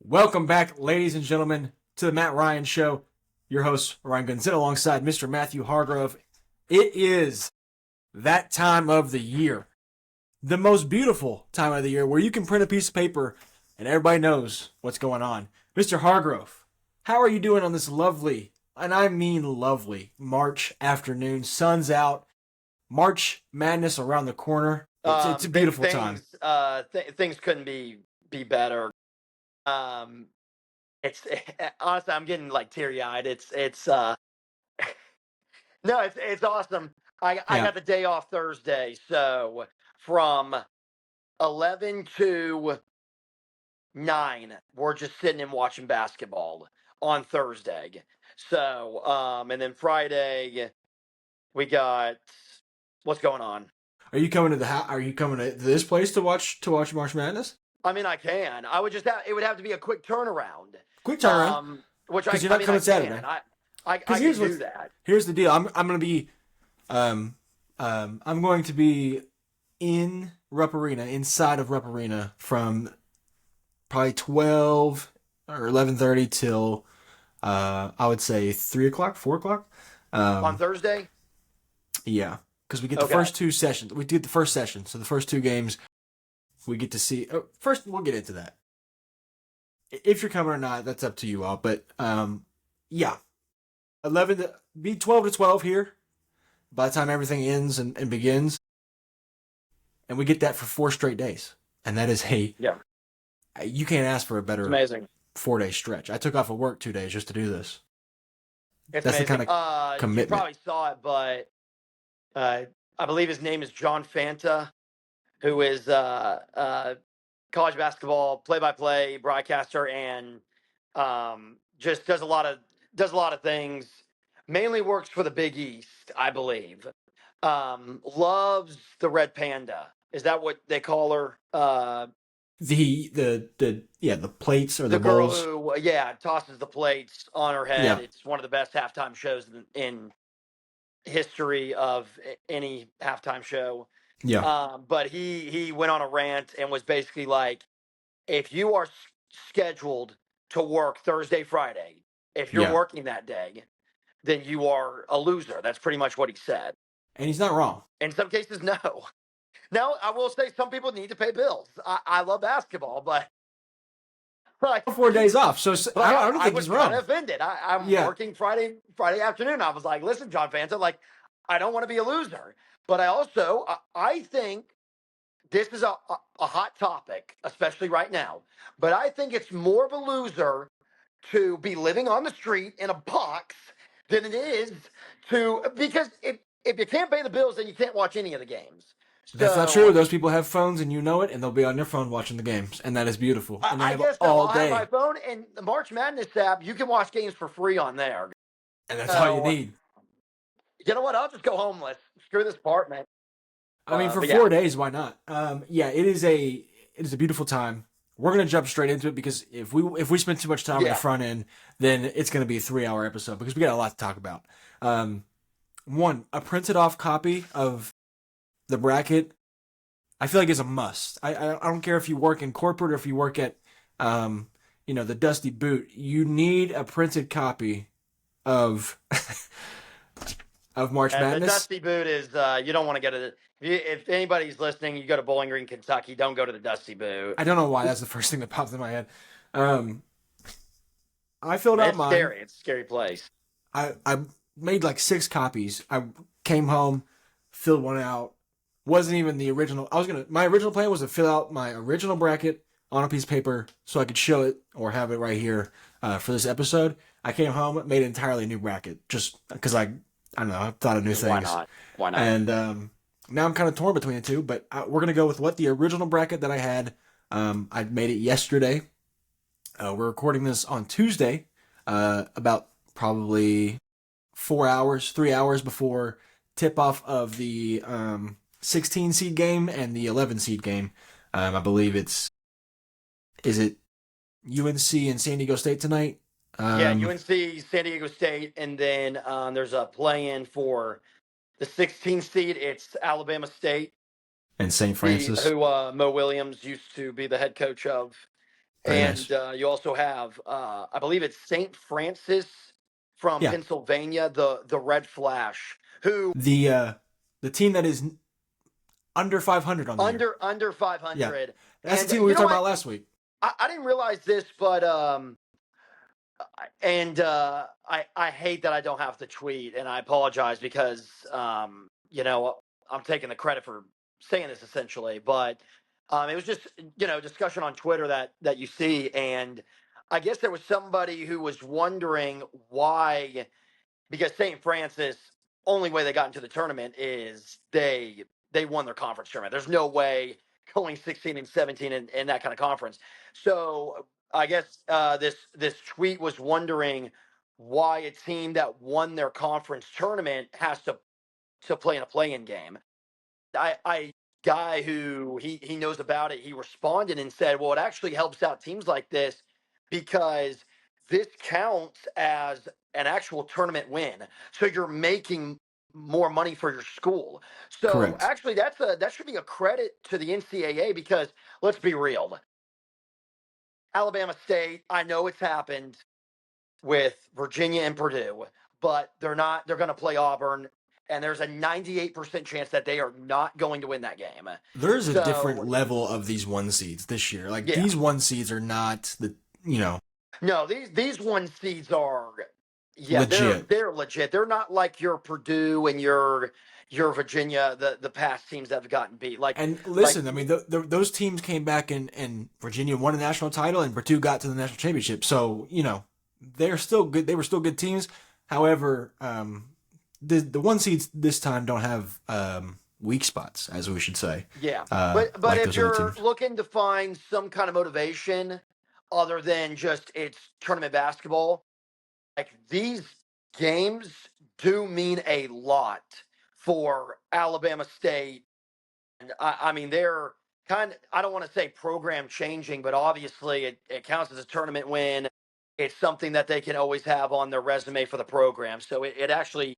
Welcome back, ladies and gentlemen, to the Matt Ryan Show. Your host, Ryan Gunzett, alongside Mr. Matthew Hargrove. It is that time of the year, the most beautiful time of the year, where you can print a piece of paper and everybody knows what's going on. Mr. Hargrove, how are you doing on this lovely, and I mean lovely, March afternoon? Sun's out, March Madness around the corner. It's a beautiful time. Things couldn't be better. Um, it's honestly, I'm getting like teary eyed. It's no, it's awesome. I Yeah. got the day off Thursday, so from 11 to 9, we're just sitting and watching basketball on Thursday. So and then Friday we got what's going on. Are you coming to the Are you coming to this place to watch March Madness? I mean, I can. I would just have. It would have to be a quick turnaround. Quick turnaround. Which Because you're not coming Saturday. I can do that. Here's the deal. I'm going to be, I'm going to be in Rupp Arena, inside of Rupp Arena, from probably 12 or 11:30 till, I would say 3 o'clock, 4 o'clock. On Thursday. Yeah, because we get the first two sessions. We did the first session, so the first two games we get to see. First, we'll get into that. If you're coming or not, that's up to you all. But yeah, 12 to 12 here. By the time everything ends and begins, and we get that for 4 straight days, and that is you can't ask for a better amazing 4-day stretch. I took off of work 2 days just to do this. That's amazing. The kind of commitment. You probably saw it, but I believe his name is John Fanta, who is college basketball play-by-play broadcaster, and just does a lot of things. Mainly works for the Big East, I believe. Loves the Red Panda. Is that what they call her? The plates or the girl bowls. Who tosses the plates on her head. Yeah. It's one of the best halftime shows in history of any halftime show. Yeah. But he went on a rant and was basically like, if you are scheduled to work Thursday, Friday, if you're working that day, then you are a loser. That's pretty much what he said. And he's not wrong. In some cases, no. Now, I will say some people need to pay bills. I love basketball, but like 4 days off, so I don't think he's wrong. I was kind of offended. I'm working Friday afternoon. I was like, listen, John Fanta, like, I don't want to be a loser. But I think this is a hot topic, especially right now. But I think it's more of a loser to be living on the street in a box than it is because if you can't pay the bills, then you can't watch any of the games. That's not true. Those people have phones, and you know it, and they'll be on their phone watching the games, and that is beautiful. And they have all day. I have my phone, and the March Madness app, you can watch games for free on there. And that's all you need. You know what? I'll just go homeless. Screw this apartment. I mean, for 4 days, why not? It is a beautiful time. We're gonna jump straight into it because if we spend too much time on the front end, then it's gonna be a 3-hour episode because we got a lot to talk about. One, a printed off copy of the bracket, I feel like is a must. I don't care if you work in corporate or if you work at the Dusty Boot. You need a printed copy of March Madness. The Dusty Boot is you don't want to go to the. If anybody's listening, you go to Bowling Green, Kentucky. Don't go to the Dusty Boot. I don't know why that's the first thing that popped in my head. I filled out mine. It's a scary place. I made like 6 copies. I came home, filled one out. Wasn't even the original. My original plan was to fill out my original bracket on a piece of paper so I could show it or have it right here for this episode. I came home, made an entirely new bracket just because I don't know, I thought of new things. Why not? And now I'm kind of torn between the two, but we're going to go with what the original bracket that I had. I made it yesterday. We're recording this on Tuesday, about probably 3 hours before tip-off of the 16 seed game and the 11 seed game. I believe is it UNC and San Diego State tonight? UNC, San Diego State, and then there's a play-in for the 16 seed. It's Alabama State and St. Francis, who Mo Williams used to be the head coach of. Very And nice. you also have, I believe it's St. Francis from Yeah. Pennsylvania, the Red Flash, who The team that is under 500 on the year. under Yeah. 500. That's the And team we you were know talking what? about last week. I didn't realize this, but and I hate that I don't have to tweet, and I apologize because I'm taking the credit for saying this essentially, but it was just discussion on Twitter that you see, and I guess there was somebody who was wondering why, because St. Francis, only way they got into the tournament is they won their conference tournament. There's no way going 16 and 17 in that kind of conference. So I guess this tweet was wondering why a team that won their conference tournament has to play in a play-in game. I guy who he knows about it, he responded and said, well, it actually helps out teams like this because this counts as an actual tournament win. So you're making more money for your school. So Correct. actually that should be a credit to the NCAA because let's be real. Alabama State, I know it's happened with Virginia and Purdue, but they're going to play Auburn, and there's a 98% chance that they are not going to win that game. There's a different So, level of these one seeds this year. Like yeah. these one seeds are not No, these one seeds are legit. they're legit. They're not like your Purdue and your Virginia, the past teams that have gotten beat. And Like listen, I mean, those teams came back and Virginia won a national title, and Purdue got to the national championship. So they're still good. They were still good teams. However, the one seeds this time don't have weak spots, as we should say. yeah. But Like if those other you're teams. looking to find some kind of motivation other than just it's tournament basketball, like these games do mean a lot for Alabama State. And I mean, they're I don't want to say program changing, but obviously it counts as a tournament win. It's something that they can always have on their resume for the program. So it actually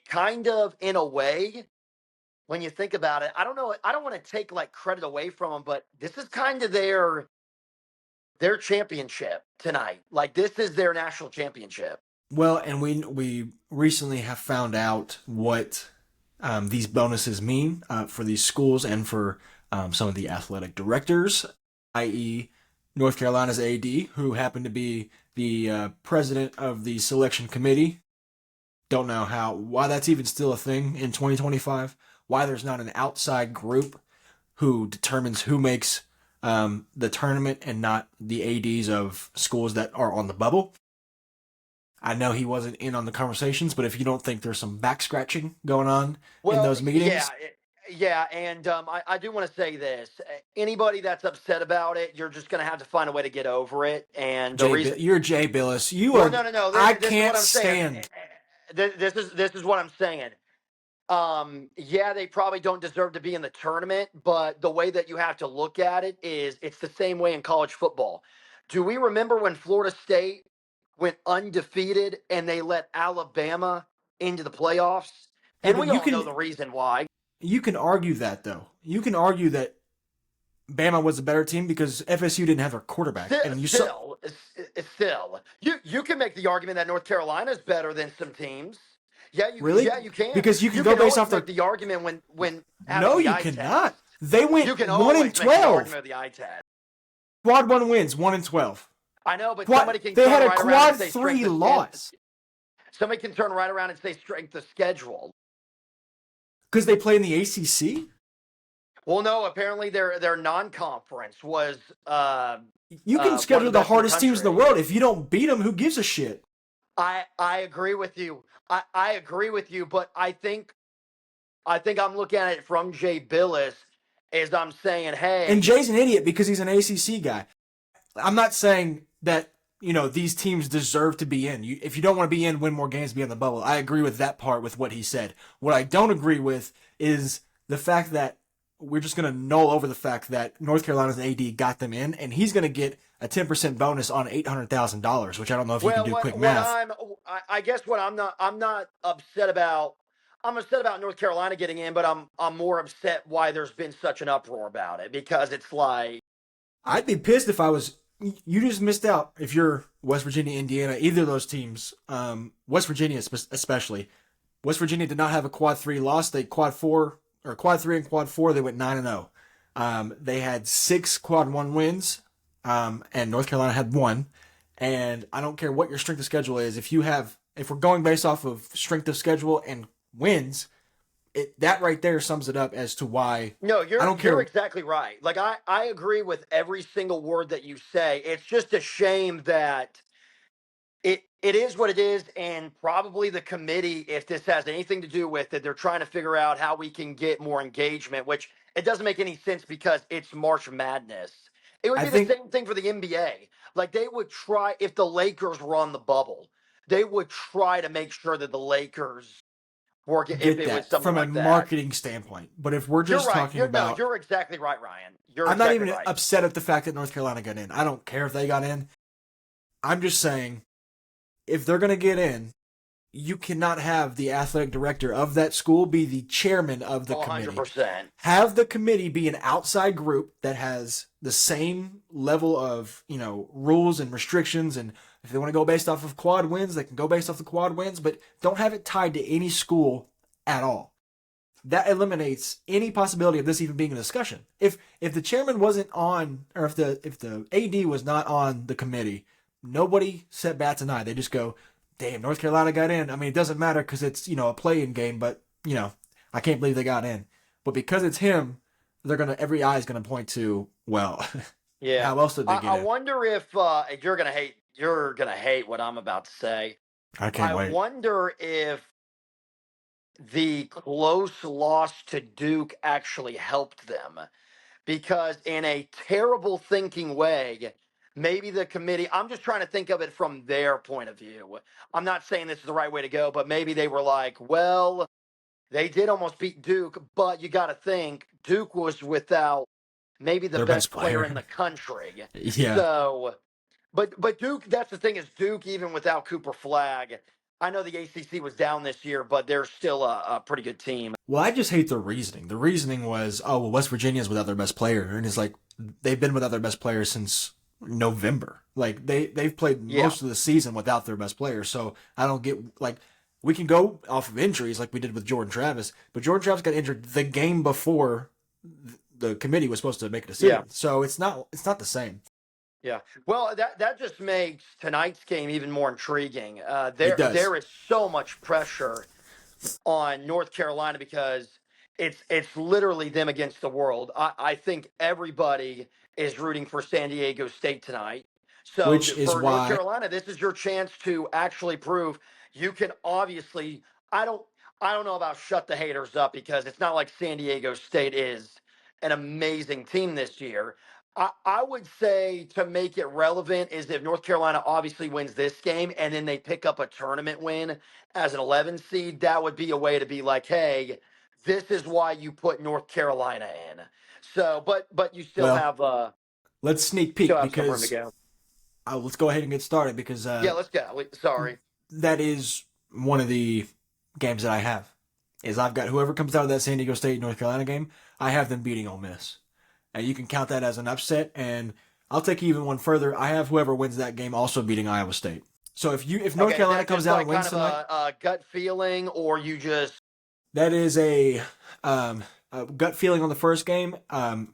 kind of, in a way, when you think about it, I don't know. I don't want to take like credit away from them, but this is kind of their championship tonight. Like this is their national championship. Well, and we recently have found out what these bonuses mean for these schools and for some of the athletic directors, i.e., North Carolina's AD, who happened to be the president of the selection committee. Don't know why that's even still a thing in 2025. Why there's not an outside group who determines who makes the tournament and not the ADs of schools that are on the bubble. I know he wasn't in on the conversations, but if you don't think there's some back scratching going on in those meetings, yeah, and I do want to say this: anybody that's upset about it, you're just going to have to find a way to get over it. And the reason You're Jay Billis, no, I this is what can't I'm saying. stand. This is what I'm saying. Yeah, they probably don't deserve to be in the tournament, but the way that you have to look at it is it's the same way in college football. Do we remember when Florida State went undefeated and they let Alabama into the playoffs? Yeah, And but we all know the reason why. you can argue that though. You can argue that Bama was a better team because FSU didn't have their quarterback, and Still, you can make the argument that North Carolina is better than some teams. Really? Yeah, you can. Because you can go based off make the argument when no, you cannot. They went you can 1 and 12. Make the eye test. Quad 1 wins, 1 and 12. I know, but somebody can. They had a quad 3 loss. Somebody can turn right around and say strength of schedule because they play in the ACC. Well, no. Apparently, their non-conference was. You can schedule the hardest teams in the world. If you don't beat them, who gives a shit? I agree with you. I agree with you, but I think I'm looking at it from Jay Billis as I'm saying, hey. And Jay's an idiot because he's an ACC guy. I'm not saying that these teams deserve to be in. If you don't want to be in, win more games, be on the bubble. I agree with that part with what he said. What I don't agree with is the fact that we're just going to null over the fact that North Carolina's AD got them in, and he's going to get a 10% bonus on $800,000, which I don't know if you can do quick math. I guess what I'm not upset about. I'm upset about North Carolina getting in, but I'm more upset why there's been such an uproar about it because it's like I'd be pissed if I was. You just missed out if you're West Virginia, Indiana, either of those teams. West Virginia especially. West Virginia did not have a quad 3 loss. They quad 4 or quad 3 and quad 4. They went 9-0. They had 6 quad 1 wins, and North Carolina had 1. And I don't care what your strength of schedule is. If we're going based off of strength of schedule and wins, that right there sums it up as to why. No, I don't you're care. exactly right. Like I agree with every single word that you say. It's just a shame that it is what it is, and probably the committee, if this has anything to do with it, they're trying to figure out how we can get more engagement, which it doesn't make any sense because it's March Madness. It would I be the think same thing for the NBA. Like they would try if the Lakers were on the bubble, they would try to make sure that the Lakers were if get it was that something from a like that. marketing standpoint. But if we're You're just right. talking about, You're exactly right, Ryan. You're I'm not exactly even right. upset at the fact that North Carolina got in. I don't care if they got in. I'm just saying, if they're going to get in, you cannot have the athletic director of that school be the chairman of the committee. 100%. Have the committee be an outside group that has the same level of, rules and restrictions. And if they want to go based off of quad wins, they can go based off the quad wins, but don't have it tied to any school at all. That eliminates any possibility of this even being a discussion. If the chairman wasn't on, or if the AD was not on the committee, nobody set bats an eye. They just go, damn, North Carolina got in. I mean, it doesn't matter because it's, a play-in game, but, I can't believe they got in. But because it's him, every eye is gonna point to, well, Yeah. how else did they get in? I wonder if you're gonna hate what I'm about to say. I can't wait. I wonder if the close loss to Duke actually helped them, because in a terrible thinking way, maybe the committee, I'm just trying to think of it from their point of view. I'm not saying this is the right way to go, but maybe they were like, well, they did almost beat Duke, but you got to think Duke was without maybe the Their best best player player. in the country. Yeah. So, but Duke, that's the thing, is Duke, even without Cooper Flag, I know the ACC was down this year, but they're still a pretty good team. Well, I just hate the reasoning. The reasoning was, oh, well, West Virginia's without their best player. And it's like, they've been without their best player since November. Like, they've played Yeah. most of the season without their best player. So I don't get, like, we can go off of injuries like we did with Jordan Travis, but Jordan Travis got injured the game before the committee was supposed to make a decision. Yeah. So it's not the same. Yeah. Well, that just makes tonight's game even more intriguing. It does. There is so much pressure on North Carolina because it's literally them against the world. I think everybody is rooting for San Diego State tonight. So Which is for why North Carolina, this is your chance to actually prove you can obviously. I don't know about shut the haters up, because it's not like San Diego State is an amazing team this year. I would say, to make it relevant, is if North Carolina obviously wins this game and then they pick up a tournament win as an 11 seed, that would be a way to be like, hey, this is why you put North Carolina in. So, but you still have let's sneak peek still have some room because to go. let's go ahead and get started because Yeah, let's go. Sorry. that is one of the games that I have. Is I've got whoever comes out of that San Diego State North Carolina game, I have them beating Ole Miss. And you can count that as an upset, and I'll take you even one further. I have whoever wins that game also beating Iowa State. So if North Carolina comes out and wins tonight, a gut feeling, or you just that is a gut feeling on the first game. well,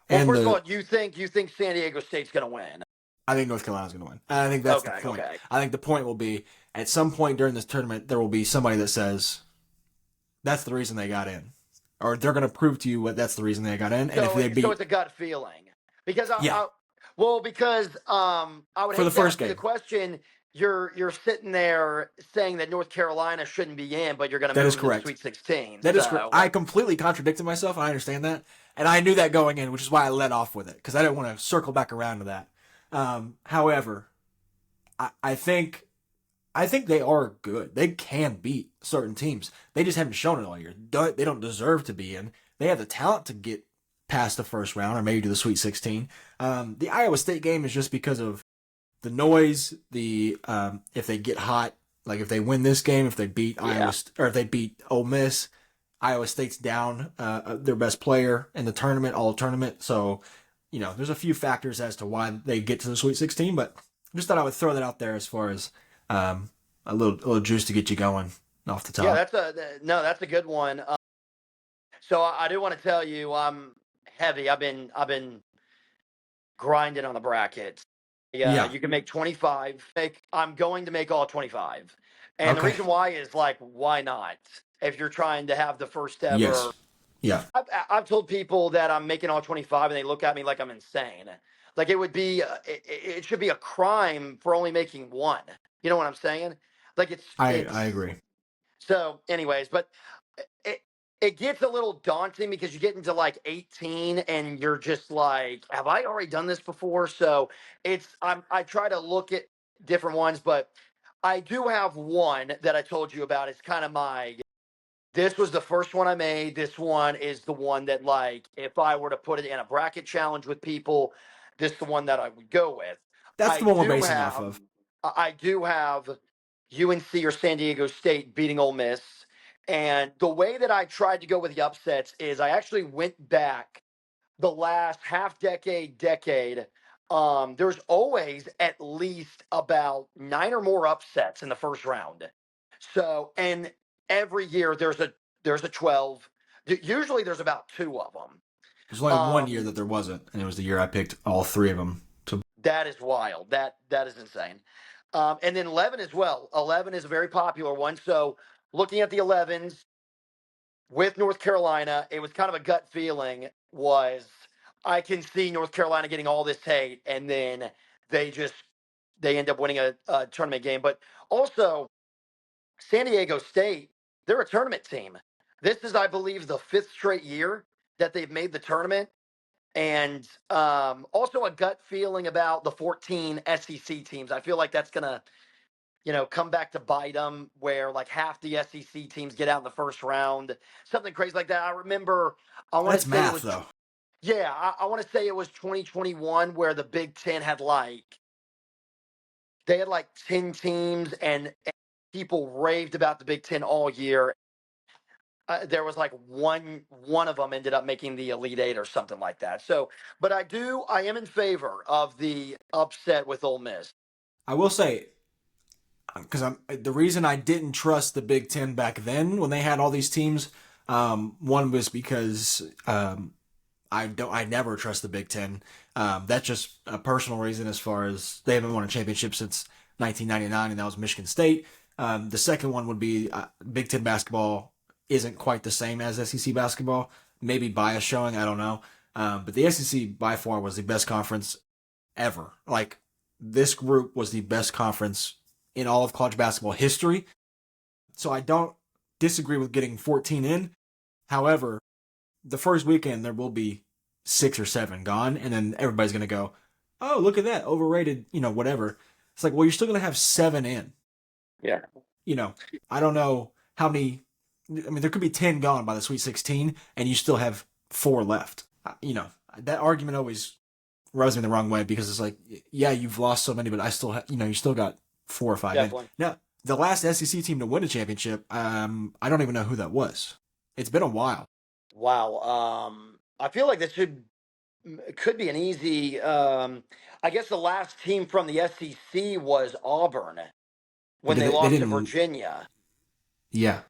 first of all, you think San Diego State's going to win? I think North Carolina's going to win. I think that's the point. Okay. I think the point will be, at some point during this tournament, there will be somebody that says that's the reason they got in, or they're going to prove to you what that's the reason they got in. And So, if they beat, so it's a gut feeling, because Yeah. I would For hate the to first ask you game. the question. You're sitting there saying that North Carolina shouldn't be in, but you're going to That move is into the correct. Sweet 16. That is So, correct. I completely contradicted myself. I understand that, and I knew that going in, which is why I let off with it, because I didn't want to circle back around to that. However, I think they are good. They can beat certain teams. They just haven't shown it all year. They don't deserve to be in. They have the talent to get past the first round or maybe to the Sweet 16. The Iowa State game is just because of the noise. If they get hot, like if they win this game, if they beat if they beat Ole Miss, Iowa State's down their best player in the tournament, all tournament. So there's a few factors as to why they get to the Sweet 16, but I just thought I would throw that out there as far as a little juice to get you going off the top. Yeah, that's a good one. So I do want to tell you, I'm heavy. I've been grinding on the brackets. Yeah, you can make 25. I'm going to make all 25. And the reason why is like, why not? If you're trying to have the first ever. Yes. Yeah. I've told people that I'm making all 25 and they look at me like I'm insane. Like it would be, it should be a crime for only making one. You know what I'm saying? Like I agree. So anyways, but it gets a little daunting because you get into like 18 and you're just like, have I already done this before? So I try to look at different ones, but I do have one that I told you about. It's kind of this was the first one I made. This one is the one that, like, if I were to put it in a bracket challenge with people, this is the one that I would go with. That's the one we're basing off of. I do have UNC or San Diego State beating Ole Miss. And the way that I tried to go with the upsets is I actually went back the last decade. There's always at least about 9 or more upsets in the first round. So, and every year there's a 12. Usually there's about 2 of them. There's only one year that there wasn't, and it was the year I picked all 3 of them. That is wild. That is insane. And then 11 as well. 11 is a very popular one. So looking at the 11s with North Carolina, it was kind of a gut feeling was I can see North Carolina getting all this hate, and then they end up winning a tournament game. But also San Diego State, they're a tournament team. This is, I believe, the 5th straight year that they've made the tournament. And also a gut feeling about the 14 SEC teams. I feel like that's going to, come back to bite them, where like half the SEC teams get out in the first round. Something crazy like that. I remember. That's math, though. Yeah, I want to say it was 2021 where the Big Ten had like 10 teams, and people raved about the Big Ten all year. There was like one of them ended up making the Elite Eight or something like that. So, but I am in favor of the upset with Ole Miss. I will say, because the reason I didn't trust the Big Ten back then when they had all these teams, one was because I never trust the Big Ten. That's just a personal reason, as far as they haven't won a championship since 1999, and that was Michigan State. The second one would be Big Ten basketball isn't quite the same as SEC basketball. Maybe bias showing, I don't know. But the SEC by far was the best conference ever. Like, this group was the best conference in all of college basketball history. So I don't disagree with getting 14 in. However, the first weekend there will be 6 or 7 gone, and then everybody's going to go, oh, look at that, overrated, whatever. It's like, well, you're still going to have 7 in. Yeah. I don't know how many. I mean, there could be 10 gone by the Sweet 16, and you still have 4 left. That argument always rubs me the wrong way, because it's like, yeah, you've lost so many, but I still have, you still got 4 or 5 in. Now, the last SEC team to win a championship, I don't even know who that was. It's been a while. Wow. I feel like this could be an easy. I guess the last team from the SEC was Auburn when they lost to Virginia. Yeah.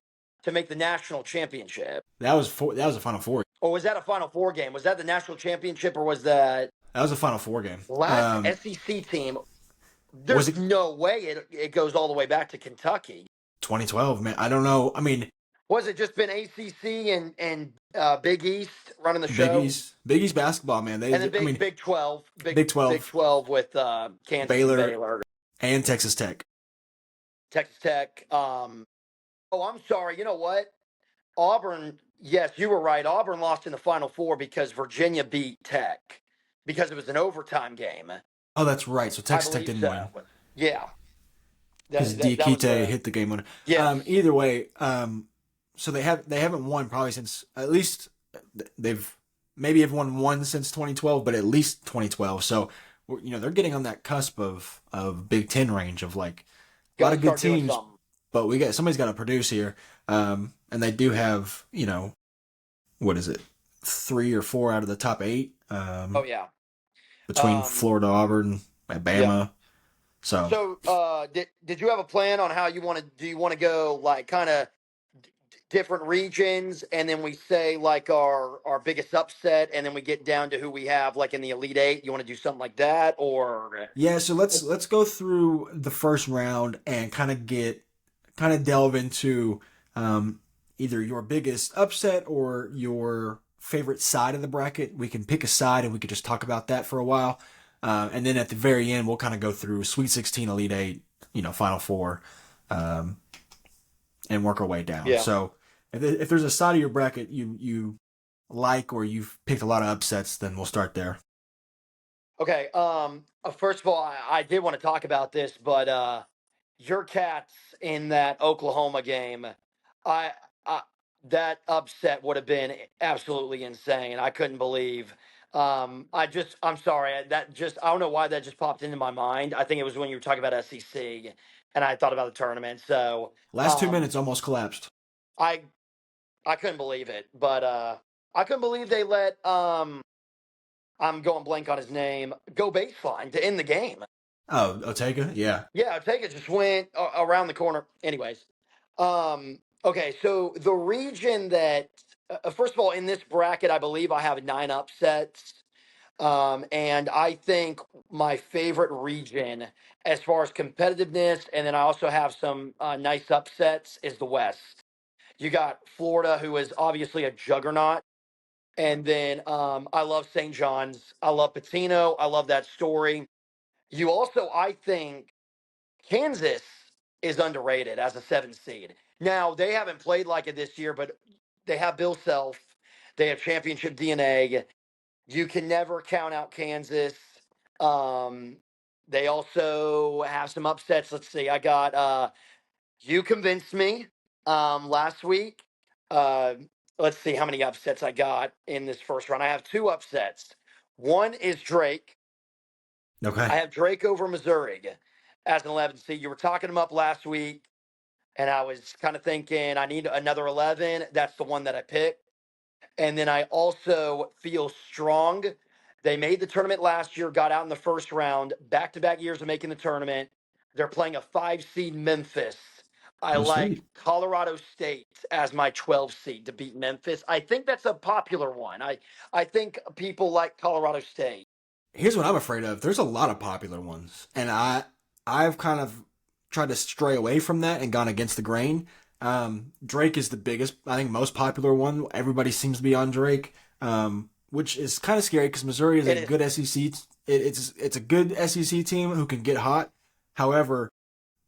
To make the national championship. That was a Final Four. Or was that a Final Four game? Was that the national championship, or was that? That was a Final Four game. Last SEC team. There's no way it goes all the way back to Kentucky. 2012, man. I don't know. I mean, was it just been ACC and Big East running the show? Big East basketball, man. And then Big 12. Big 12. Big 12 with Kansas, Baylor, and Texas Tech. Texas Tech. Oh, I'm sorry. You know what? Auburn, yes, you were right. Auburn lost in the Final Four because Virginia beat Tech, because it was an overtime game. Oh, that's right. So Texas Tech didn't win. Yeah. Because Diakite hit the game winner. Yeah. Either way, so they haven't won probably since, at least they've maybe have won one since 2012, but at least 2012. So, they're getting on that cusp of Big Ten range of like a lot of good teams. But somebody's got to produce here, and they do have, what is it, 3 or 4 out of the top 8. Oh yeah. between Florida, Auburn, and Bama. Yeah. So, Did you have a plan on how you want to? Do you want to go like kind of different regions, and then we say like our biggest upset, and then we get down to who we have like in the Elite Eight? You want to do something like that, or yeah, so let's go through the first round and kind of delve into either your biggest upset or your favorite side of the bracket. We can pick a side and we could just talk about that for a while. And then at the very end, we'll kind of go through Sweet 16, Elite Eight, Final Four, and work our way down. Yeah. So if there's a side of your bracket you like or you've picked a lot of upsets, then we'll start there. Okay. First of all, I did want to talk about this, but your Cats in that Oklahoma game, I, I that upset would have been absolutely insane. I couldn't believe. I'm sorry. I don't know why that just popped into my mind. I think it was when you were talking about SEC, and I thought about the tournament. So last 2 minutes almost collapsed. I couldn't believe it, but I couldn't believe they let I'm going blank on his name. Go baseline to end the game. Oh, Otega? Yeah. Yeah, Otega just went around the corner. Anyways, okay, so the region that, first of all, in this bracket, I believe I have 9 upsets. And I think my favorite region, as far as competitiveness, and then I also have some nice upsets, is the West. You got Florida, who is obviously a juggernaut. And then I love St. John's. I love Patino. I love that story. You also, I think, Kansas is underrated as a 7 seed. Now, they haven't played like it this year, but they have Bill Self. They have championship DNA. You can never count out Kansas. They also have some upsets. Let's see. I got you convinced me last week. Uh, let's see how many upsets I got in this first round. I have 2 upsets. One is Drake. Okay. I have Drake over Missouri as an 11 seed. You were talking them up last week, and I was kind of thinking I need another 11. That's the one that I picked. And then I also feel strong. They made the tournament last year, got out in the first round, back-to-back years of making the tournament. They're playing a 5 seed Memphis. I like Colorado State as my 12 seed to beat Memphis. I think that's a popular one. I think people like Colorado State. Here's what I'm afraid of. There's a lot of popular ones, and I've kind of tried to stray away from that and gone against the grain. Drake is the biggest, I think, most popular one. Everybody seems to be on Drake, which is kind of scary because Missouri is a good SEC. It's a good SEC team who can get hot. However,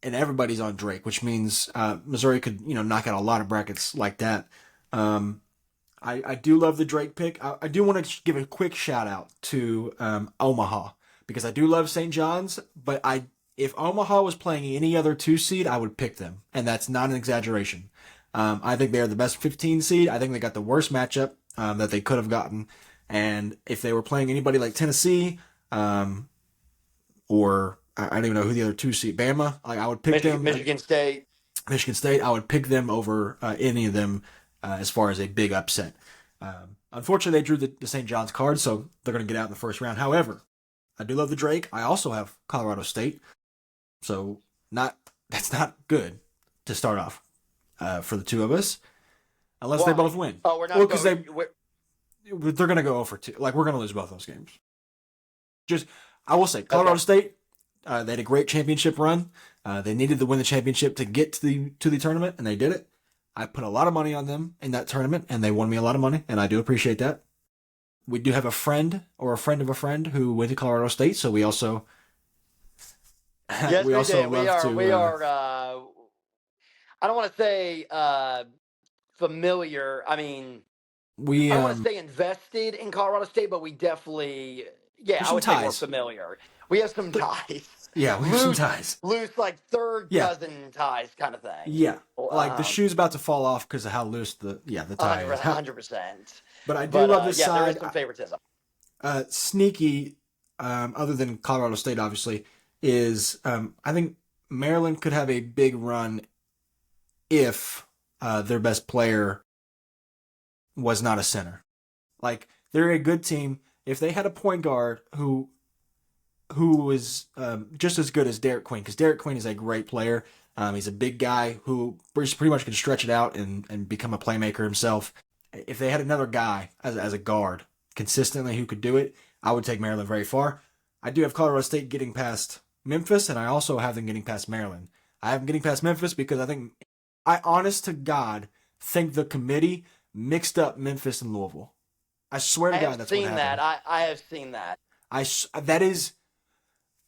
and everybody's on Drake, which means Missouri could knock out a lot of brackets like that. I do love the Drake pick. I do want to give a quick shout out to Omaha because I do love St. John's, but if Omaha was playing any other 2 seed, I would pick them, and that's not an exaggeration. I think they are the best 15 seed. I think they got the worst matchup that they could have gotten, and if they were playing anybody like Tennessee, or I don't even know who the other 2 seed, Bama, I would pick them. Michigan State, I would pick them over any of them as far as a big upset. Unfortunately, they drew the St. John's card, so they're going to get out in the first round. However, I do love the Drake. I also have Colorado State. So that's not good to start off for the 2 of us, unless they both win. Oh, we're not because they're going to go 0-2. Like, we're going to lose both those games. I will say, Colorado State, they had a great championship run. They needed to win the championship to get to the tournament, and they did it. I put a lot of money on them in that tournament, and they won me a lot of money, and I do appreciate that. We do have a friend or a friend of a friend who went to Colorado State, so we also. Yes, we also did. We are. I don't want to say familiar. I mean, I don't want to say invested in Colorado State, but we definitely, I would say we're familiar. We have some ties. Yeah, we have some ties. Loose, like third cousin ties kind of thing. Yeah, like the shoe's about to fall off because of how loose the tie is. 100%. But I do love this side. There is some favoritism. Sneaky, other than Colorado State, obviously, is I think Maryland could have a big run if their best player was not a center. Like, they're a good team. If they had a point guard who who is just as good as Derek Queen, because Derek Queen is a great player. He's a big guy who pretty much can stretch it out and become a playmaker himself. If they had another guy as a guard consistently who could do it, I would take Maryland very far. I do have Colorado State getting past Memphis, and I also have them getting past Maryland. I have them getting past Memphis because I honest to God, think the committee mixed up Memphis and Louisville. I swear to God, that's what happened. I have seen that. That is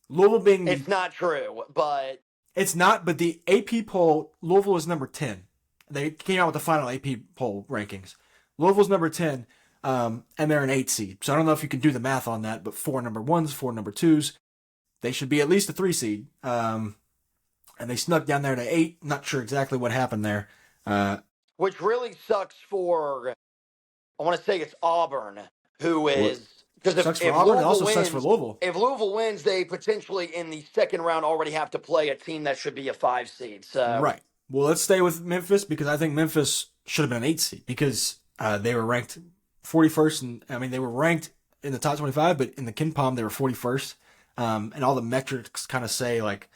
Louisville being. It's not true, but it's not. But the AP poll, Louisville is number 10. They came out with the final AP poll rankings. Louisville's number 10, and they're an 8 seed. So I don't know if you can do the math on that, but 4 number 1s, 4 number 2s. They should be at least a 3 seed. And they snuck down there to 8. Not sure exactly what happened there. Which really sucks for, I want to say it's Auburn, who is, because if Auburn, it also sucks for Louisville. If Louisville wins, they potentially in the second round already have to play a team that should be a 5 seed. So right. Well, let's stay with Memphis because I think Memphis should have been an 8 seed because they were ranked 41st, and I mean they were ranked in the top 25, but in the KenPom they were 41st, and all the metrics kind of say like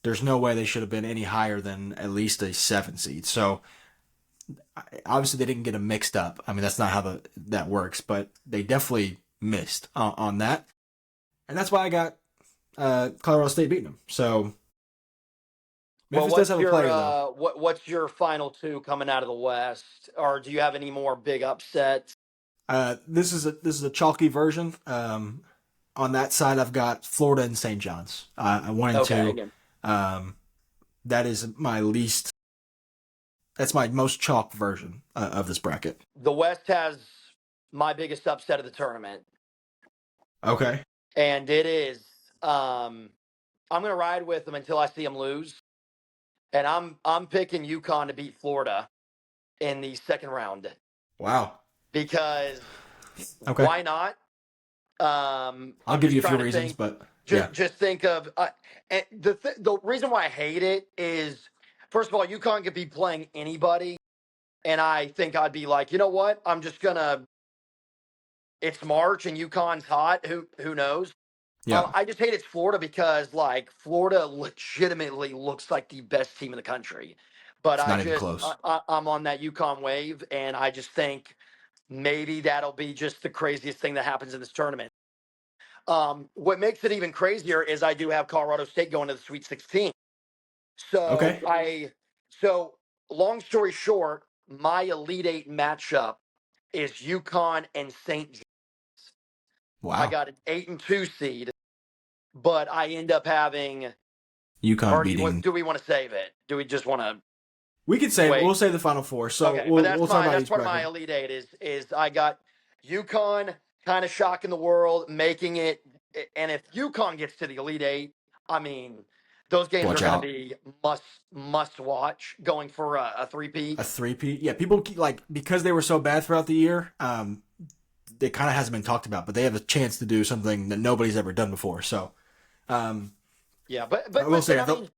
there's no way they should have been any higher than at least a 7 seed. So obviously they didn't get them mixed up. I mean that's not how that works, but they definitely missed on that, and that's why I got Colorado State beating them. So Memphis does have a player though. What's your final 2 coming out of the West, or do you have any more big upsets? This is a chalky version. On that side, I've got Florida and St. John's. 1 and 2. That is my least. That's my most chalk version of this bracket. The West has my biggest upset of the tournament. Okay. And it is. I'm gonna ride with them until I see them lose, and I'm picking UConn to beat Florida in the second round. Wow. Because why not? I'll give you a few reasons, but just think of and the reason why I hate it is, first of all, UConn could be playing anybody, and I think I'd be like, you know what? I'm just gonna. It's March and UConn's hot. Who knows? Yeah. I just hate it's Florida because like Florida legitimately looks like the best team in the country, but it's not even close. I'm on that UConn wave, and I just think maybe that'll be just the craziest thing that happens in this tournament. What makes it even crazier is I do have Colorado State going to the Sweet 16. So long story short, my Elite 8 matchup is UConn and St. John's. Wow. I got an 8 and 2 seed, but I end up having UConn beating. Do we want to save it? Do we just want to? We could save it. We'll save the Final Four. So okay, we'll that's talk about that's what my Elite 8 is. I got UConn kind of shocking the world, making it. And if UConn gets to the Elite 8, I mean, those games are going to be must watch. Going for a three-peat. A three-peat, yeah. People because they were so bad throughout the year. It kind of hasn't been talked about, but they have a chance to do something that nobody's ever done before. So, yeah, but I will say, I mean,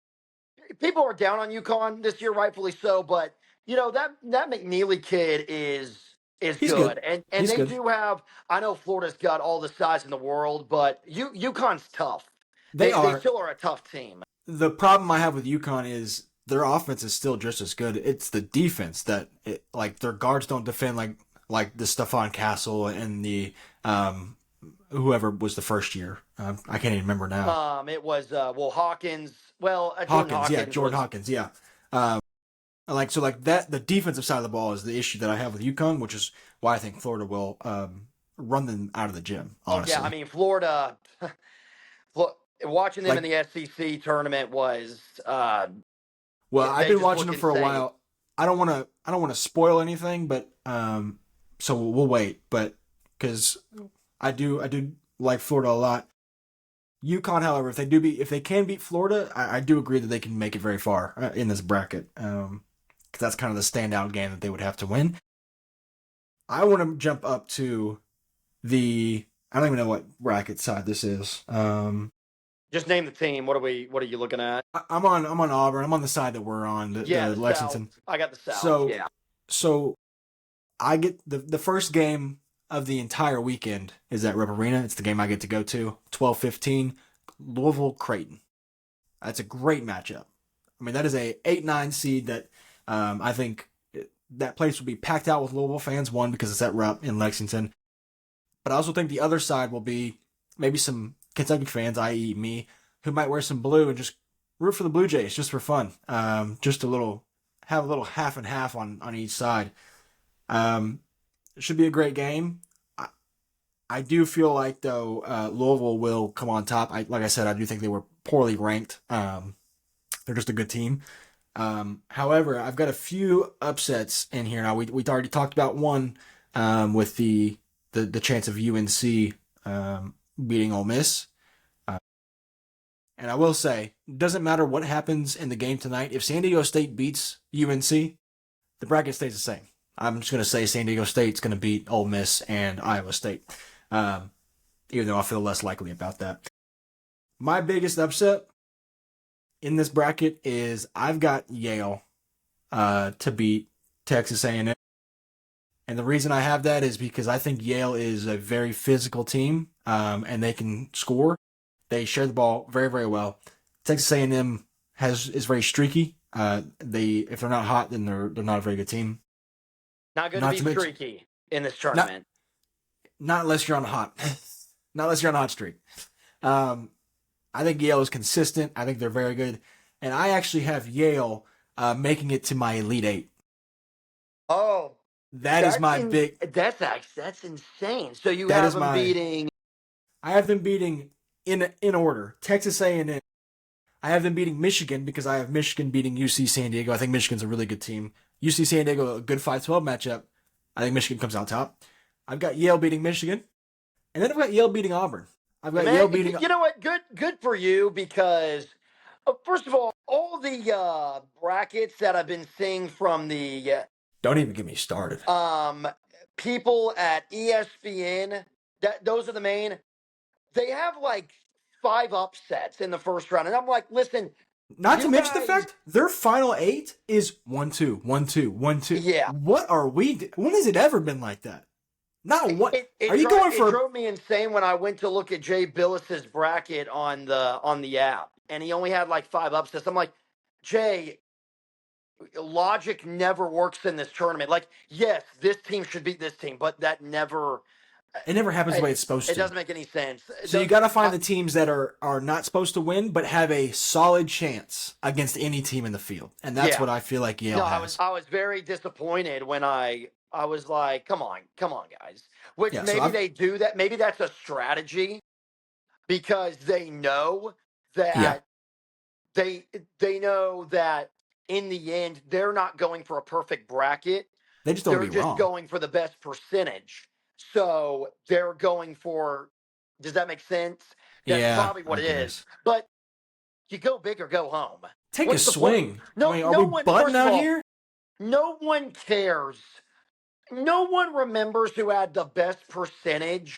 people are down on UConn this year, rightfully so. But you know that McNeely kid is good. And they good. Do have. I know Florida's got all the size in the world, but UConn's tough. They still are a tough team. The problem I have with UConn is their offense is still just as good. It's the defense that their guards don't defend like the Stephon Castle and the whoever was the first year. I can't even remember now. It was Hawkins. Well, Jordan Hawkins. Yeah. The defensive side of the ball is the issue that I have with UConn, which is why I think Florida will run them out of the gym. Honestly. Yeah, I mean Florida. Watching them in the SEC tournament was. Well, I've been watching them for a while. I don't want to spoil anything, but so we'll wait. But because I do like Florida a lot. UConn, however, if they can beat Florida, I do agree that they can make it very far in this bracket. Because that's kind of the standout game that they would have to win. I want to jump up to I don't even know what bracket side this is. Just name the team. What are you looking at? I'm on Auburn. I'm on the side that we're on. The Lexington. South. I got the South. So I get the first game of the entire weekend is at Rupp Arena. It's the game I get to go to. 12:15. Louisville-Creighton. That's a great matchup. I mean, that is a 8-9 seed that I think that place will be packed out with Louisville fans, one, because it's at Rupp in Lexington. But I also think the other side will be maybe some Kentucky fans, i.e. me, who might wear some blue and just root for the Blue Jays just for fun. Just have a little half and half on each side. It should be a great game. I do feel like, though, Louisville will come on top. Like I said, I do think they were poorly ranked. They're just a good team. However, I've got a few upsets in here now. We already talked about one with the chance of UNC beating Ole Miss. And I will say, it doesn't matter what happens in the game tonight. If San Diego State beats UNC, the bracket stays the same. I'm just going to say San Diego State's going to beat Ole Miss and Iowa State, even though I feel less likely about that. My biggest upset in this bracket is I've got Yale to beat Texas A&M. And the reason I have that is because I think Yale is a very physical team, and they can score. They share the ball very, very well. Texas A&M is very streaky. If they're not hot, then they're not a very good team. Not going to be streaky in this tournament. Not unless you're on a hot. Not unless you're on a hot streak. I think Yale is consistent. I think they're very good. And I actually have Yale making it to my Elite Eight. Oh. That's That's insane. So you have them beating... I have them beating in order. Texas A&M. I have them beating Michigan because I have Michigan beating UC San Diego. I think Michigan's a really good team. UC San Diego, a good 5-12 matchup. I think Michigan comes out top. I've got Yale beating Michigan. And then I've got Yale beating Auburn. I've got Yale beating... You know what? Good for you because, first of all the brackets that I've been seeing from the... Don't even get me started. People at ESPN, those are the main... They have like 5 upsets in the first round. And I'm like, listen... Not to mention the fact their final 8 is 1-2, 1-2, 1-2. Yeah. What are we... When has it ever been like that? Not one. It drove me insane when I went to look at Jay Billis's bracket on the app, and he only had like 5 upsets. I'm like, Jay, logic never works in this tournament. Like, yes, this team should beat this team, but that never... It never happens the way it's supposed to. It doesn't make any sense. So you got to find the teams that are not supposed to win, but have a solid chance against any team in the field, and that's what I feel like Yale has. I was very disappointed when I was like, come on, guys. Which they do that. Maybe that's a strategy because they know that they know that in the end they're not going for a perfect bracket. They're just going for the best percentage. So they're going for, does that make sense? That's probably what it is. But you go big or go home. Take a swing. Are we butting out here? No one cares. No one remembers who had the best percentage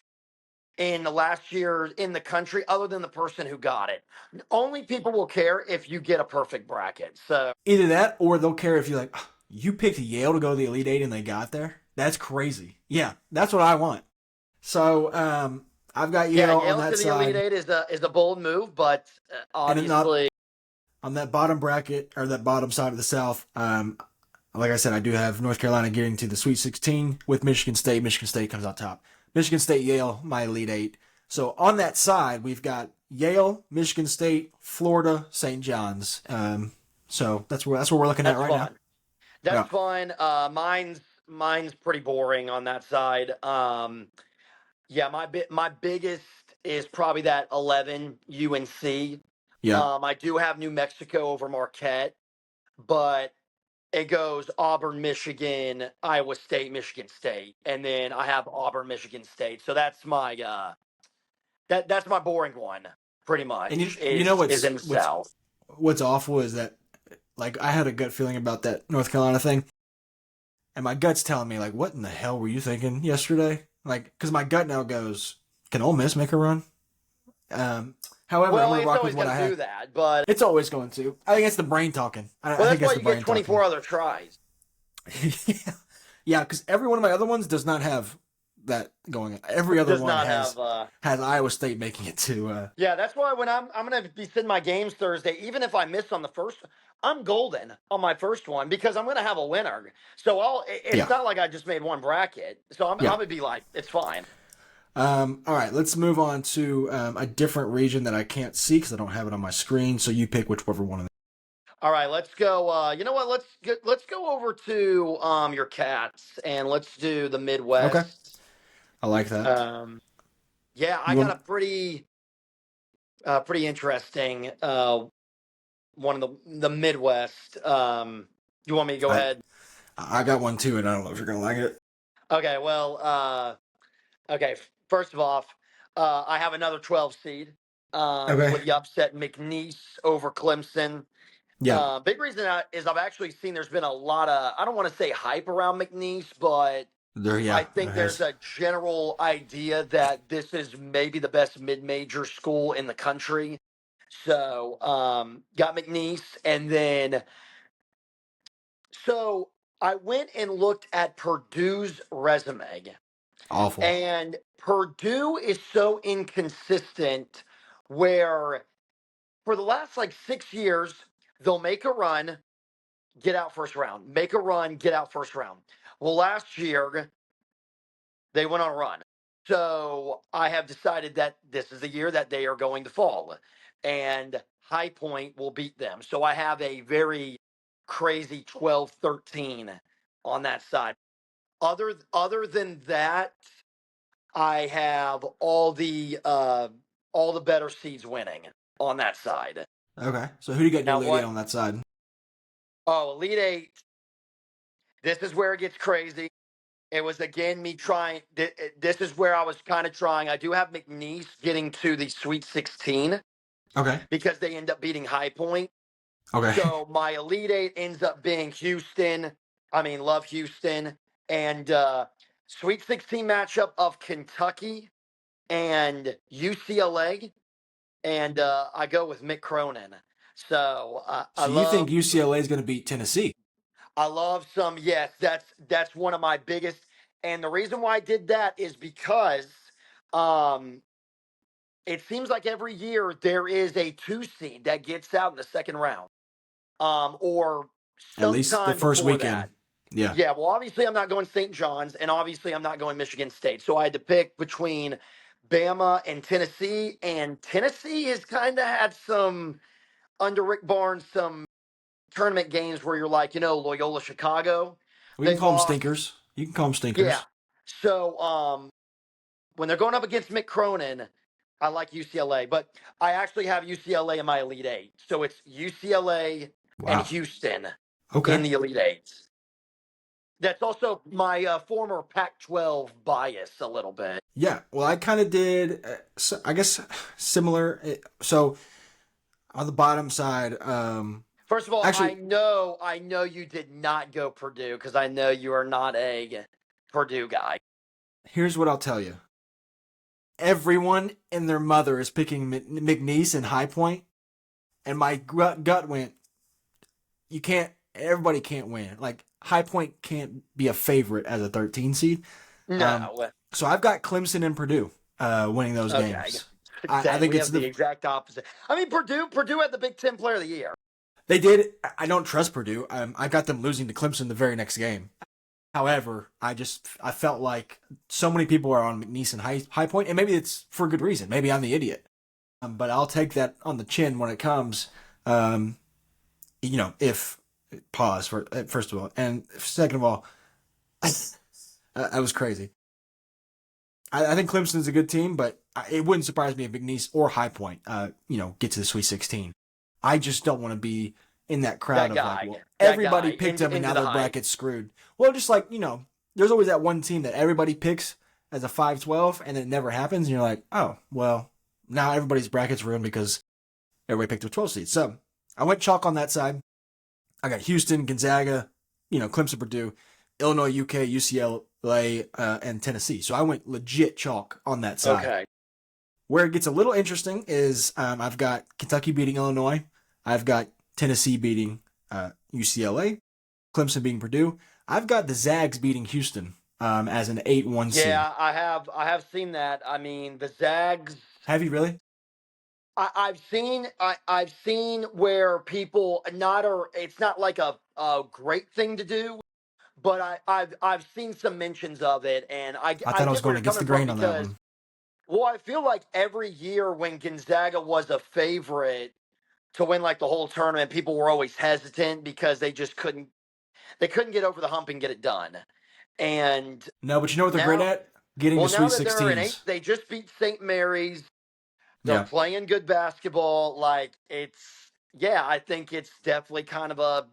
in the last year in the country other than the person who got it. Only people will care if you get a perfect bracket. So either that or they'll care if you're like, oh, you picked Yale to go to the Elite Eight and they got there. That's crazy. Yeah, that's what I want. So I've got Yale on that side. Yale to the Elite Eight is a bold move, but obviously on that bottom bracket or that bottom side of the South, like I said, I do have North Carolina getting to the Sweet 16 with Michigan State. Michigan State comes out top. Michigan State, Yale, my Elite Eight. So on that side, we've got Yale, Michigan State, Florida, St. John's. So that's what we're looking at right now. That's fine. Mine's pretty boring on that side. My biggest is probably that 11 UNC. Yeah. I do have New Mexico over Marquette, but it goes Auburn, Michigan, Iowa State, Michigan State, and then I have Auburn, Michigan State. So that's my that's my boring one, pretty much. And you know what's in the South. What's awful is that, like, I had a gut feeling about that North Carolina thing. And my gut's telling me, like, what in the hell were you thinking yesterday? Like, because my gut now goes, can Ole Miss make a run? However, I'm going to rock with what I have. Do that, but it's always going to. I think it's the brain talking. I think that's why you get 24 other tries. Yeah, because every one of my other ones does not have that going. Every other Does one not has have. has Iowa State making it to. Yeah, that's why when I'm gonna be sitting my games Thursday, even if I miss on the first, I'm golden on my first one because I'm gonna have a winner. So it's Yeah. not like I just made one bracket. So I'm Yeah. gonna be like, it's fine. All right, let's move on to a different region that I can't see because I don't have it on my screen. So you pick whichever one of them. All right, let's go. You know what? Let's go over to your cats and let's do the Okay, Midwest. I like that. Yeah, I You got want? a pretty interesting one of the Midwest. You want me to go ahead? I got one too, and I don't know if you're gonna like it. Okay, well, okay. First of all, I have another 12 seed Okay. with the upset McNeese over Clemson. Yeah. Big reason is I've actually seen there's been a lot of, I don't want to say hype around McNeese, but There. I Yeah. There think there's has. a general idea that this is maybe the best mid-major school in the country. So, got McNeese, and then so I went and looked at Purdue's resume, Awful. and Purdue is so inconsistent where for the last like 6 years, they'll make a run, get out first round, make a run, get out first round. Well, last year, they went on a run. So I have decided that this is the year that they are going to fall, and High Point will beat them. So I have a very crazy 12-13 on that side. Other than that, I have all the better seeds winning on that side. Okay. So who do you got in your Now Elite Eight what? on that side? Oh, Elite Eight. This is where it gets crazy. It was again me trying. This is where I was kind of trying. I do have McNeese getting to the Sweet 16 Okay. because they end up beating High Point. Okay. So my Elite Eight ends up being Houston. I mean, love Houston. And Sweet 16 matchup of Kentucky and UCLA. And I go with Mick Cronin. So So you think UCLA is going to beat Tennessee? I love some. Yes, that's one of my biggest. And the reason why I did that is because um, it seems like every year there is a 2 seed that gets out in the second round, or At least the sometime first before weekend. that. Yeah. Yeah, well, obviously I'm not going St. John's, and obviously I'm not going Michigan State. So I had to pick between Bama and Tennessee, and Tennessee has kind of had some under Rick Barnes some tournament games where you're like, Loyola Chicago, We can they call them lost. stinkers. You can call them Yeah. stinkers. So when they're going up against Mick Cronin, I like UCLA, but I actually have UCLA in my Elite Eight. So it's UCLA and Wow. Houston Okay. in the Elite Eight. That's also my former Pac-12 bias a little bit. Yeah. Well, I kind of did. I guess similar. So on the bottom side, First of all, actually, I know you did not go Purdue because I know you are not a Purdue guy. here's what I'll tell you. Everyone and their mother is picking McNeese and High Point, and my gut went, you can't. Everybody can't win. Like High Point can't be a favorite as a 13 seed. No. So I've got Clemson and Purdue winning those games. I think we it's have the exact opposite. I mean, Purdue had the Big Ten Player of the Year. They did. I don't trust Purdue. I got them losing to Clemson the very next game. However, I felt like so many people are on McNeese and High Point, and maybe it's for a good reason. Maybe I'm the idiot, but I'll take that on the chin when it comes. If pause for first of all, and second of all, that was crazy. I think Clemson's a good team, but it wouldn't surprise me if McNeese or High Point, get to the Sweet 16. I just don't want to be in that crowd everybody picked them and now their bracket's screwed. Well, just like, there's always that one team that everybody picks as a 5-12 and it never happens. And you're like, oh, well, now everybody's bracket's ruined because everybody picked a 12 seed. So I went chalk on that side. I got Houston, Gonzaga, Clemson, Purdue, Illinois, UK, UCLA, and Tennessee. So I went legit chalk on that side. Okay. Where it gets a little interesting is I've got Kentucky beating Illinois. I've got Tennessee beating UCLA. Clemson beating Purdue. I've got the Zags beating Houston as an 8-1 seed. Yeah, I have seen that. I mean, the Zags. Have you really? I've seen where people not are. It's not like a great thing to do, but I've seen some mentions of it, and I I thought I was get where going you're against the coming from grain on that because one. well, I feel like every year when Gonzaga was a favorite to win like the whole tournament, people were always hesitant because they couldn't get over the hump and get it done. And No, but you know what they're great now, at? Getting to well, now Sweet that they're in 8, 16s. they just beat St. Mary's. They're Yeah. playing good basketball. Like yeah, I think it's definitely kind of a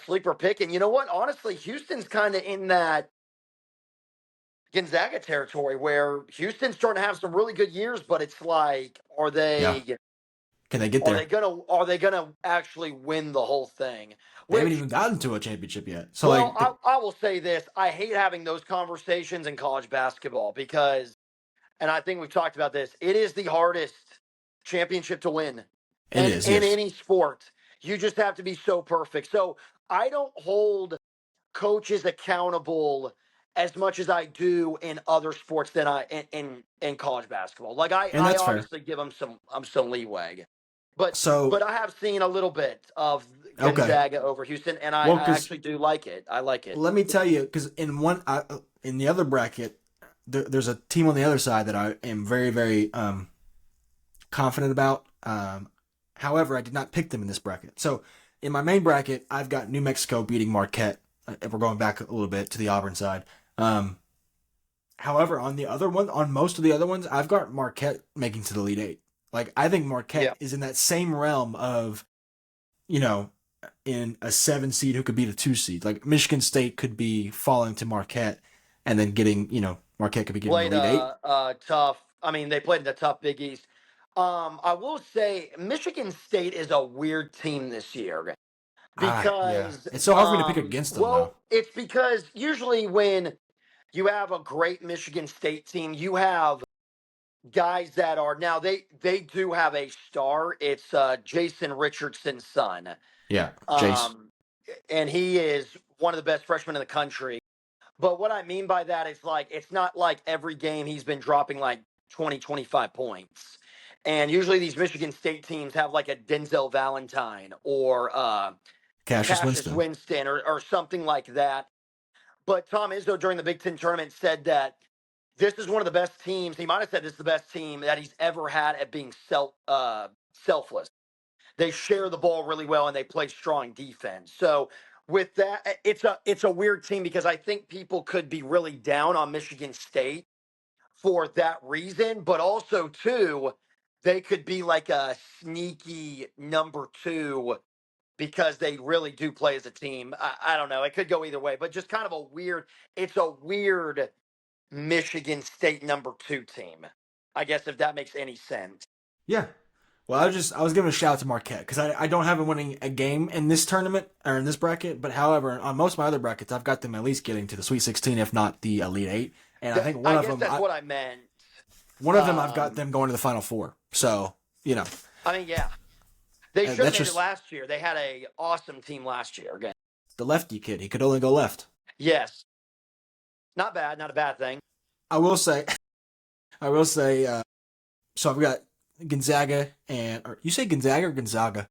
sleeper pick. And you know what? Honestly, Houston's kind of in that Gonzaga territory where Houston's starting to have some really good years, but it's like, Yeah. Can they get there? are they gonna actually win the whole thing? They haven't Which, even gotten to a championship yet. So, well, like, I will say this: I hate having those conversations in college basketball because, and I think we've talked about this. It is the hardest championship to win, it and is, in yes. any sport, you just have to be so perfect. So I don't hold coaches accountable as much as I do in other sports than in college basketball. Like And I that's fair. obviously give them some leeway, but So, I have seen a little bit of okay. Gonzaga over Houston, and Well, I because actually do like it. I like it. let me tell you, because in the other bracket, there's a team on the other side that I am very, very confident about. However, I did not pick them in this bracket. So in my main bracket, I've got New Mexico beating Marquette. If we're going back a little bit to the Auburn side. However, on the other one, on most of the other ones, I've got Marquette making to the Elite Eight. Like I think Yeah. Marquette is in that same realm of, you know, in a 7 seed who could beat a 2 seed. Like Michigan State could be falling to Marquette, and then getting, Marquette could be getting the Played Elite Eight. a tough. I mean, they played in the tough Big East. I will say Michigan State is a weird team this year Yeah. because It's so hard for me to pick against them though. well, it's because usually when you have a great Michigan State team, you have guys that are now they do have a star. It's Jason Richardson's son. Yeah, Jace. Um, and he is one of the best freshmen in the country. But what I mean by that is like it's not like every game he's been dropping like 20, 25 points. And usually these Michigan State teams have like a Denzel Valentine or Cassius Cassius Winston. Winston or something like that. But Tom Izzo during the Big Ten tournament said that this is one of the best teams. He might have said this is the best team that he's ever had at being selfless. They share the ball really well and they play strong defense. So with that, it's a weird team because I think people could be really down on Michigan State for that reason, but also too, they could be like a sneaky number 2 because they really do play as a team. I don't know. It could go either way, but just kind of a weird. It's a weird Michigan State number 2 team. I guess if that makes any sense. Yeah. Well, I was giving a shout out to Marquette because I don't have them winning a game in this tournament or in this bracket. But however, on most of my other brackets, I've got them at least getting to the Sweet 16, if not the Elite Eight. And I think I guess that's what I meant. one of them, I've got them going to the Final Four. So I mean, yeah, they should have that's made it just last year. They had a awesome team last year. Again, the lefty kid. He could only go left. yes, not bad, not a bad thing. I will say, I will say. So I've got Gonzaga or you say Gonzaga or Gonzaga?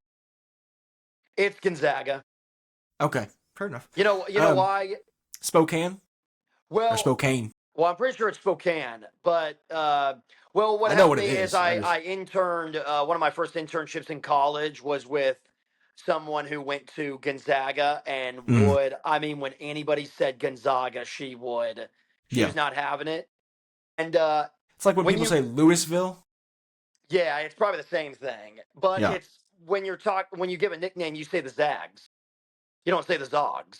It's Gonzaga. Okay, fair enough. You know why? Spokane or Well, Spokane? I'm pretty sure it's Spokane, but well, what I know helped what it me is is. I interned. One of my first internships in college was with someone who went to Gonzaga and Mm, would. I mean, when anybody said Gonzaga, she would. She yeah, was not having it. And it's like when when people you, say Louisville. yeah, it's probably the same thing. But Yeah, it's when you give a nickname, you say the Zags. You don't say the Zogs.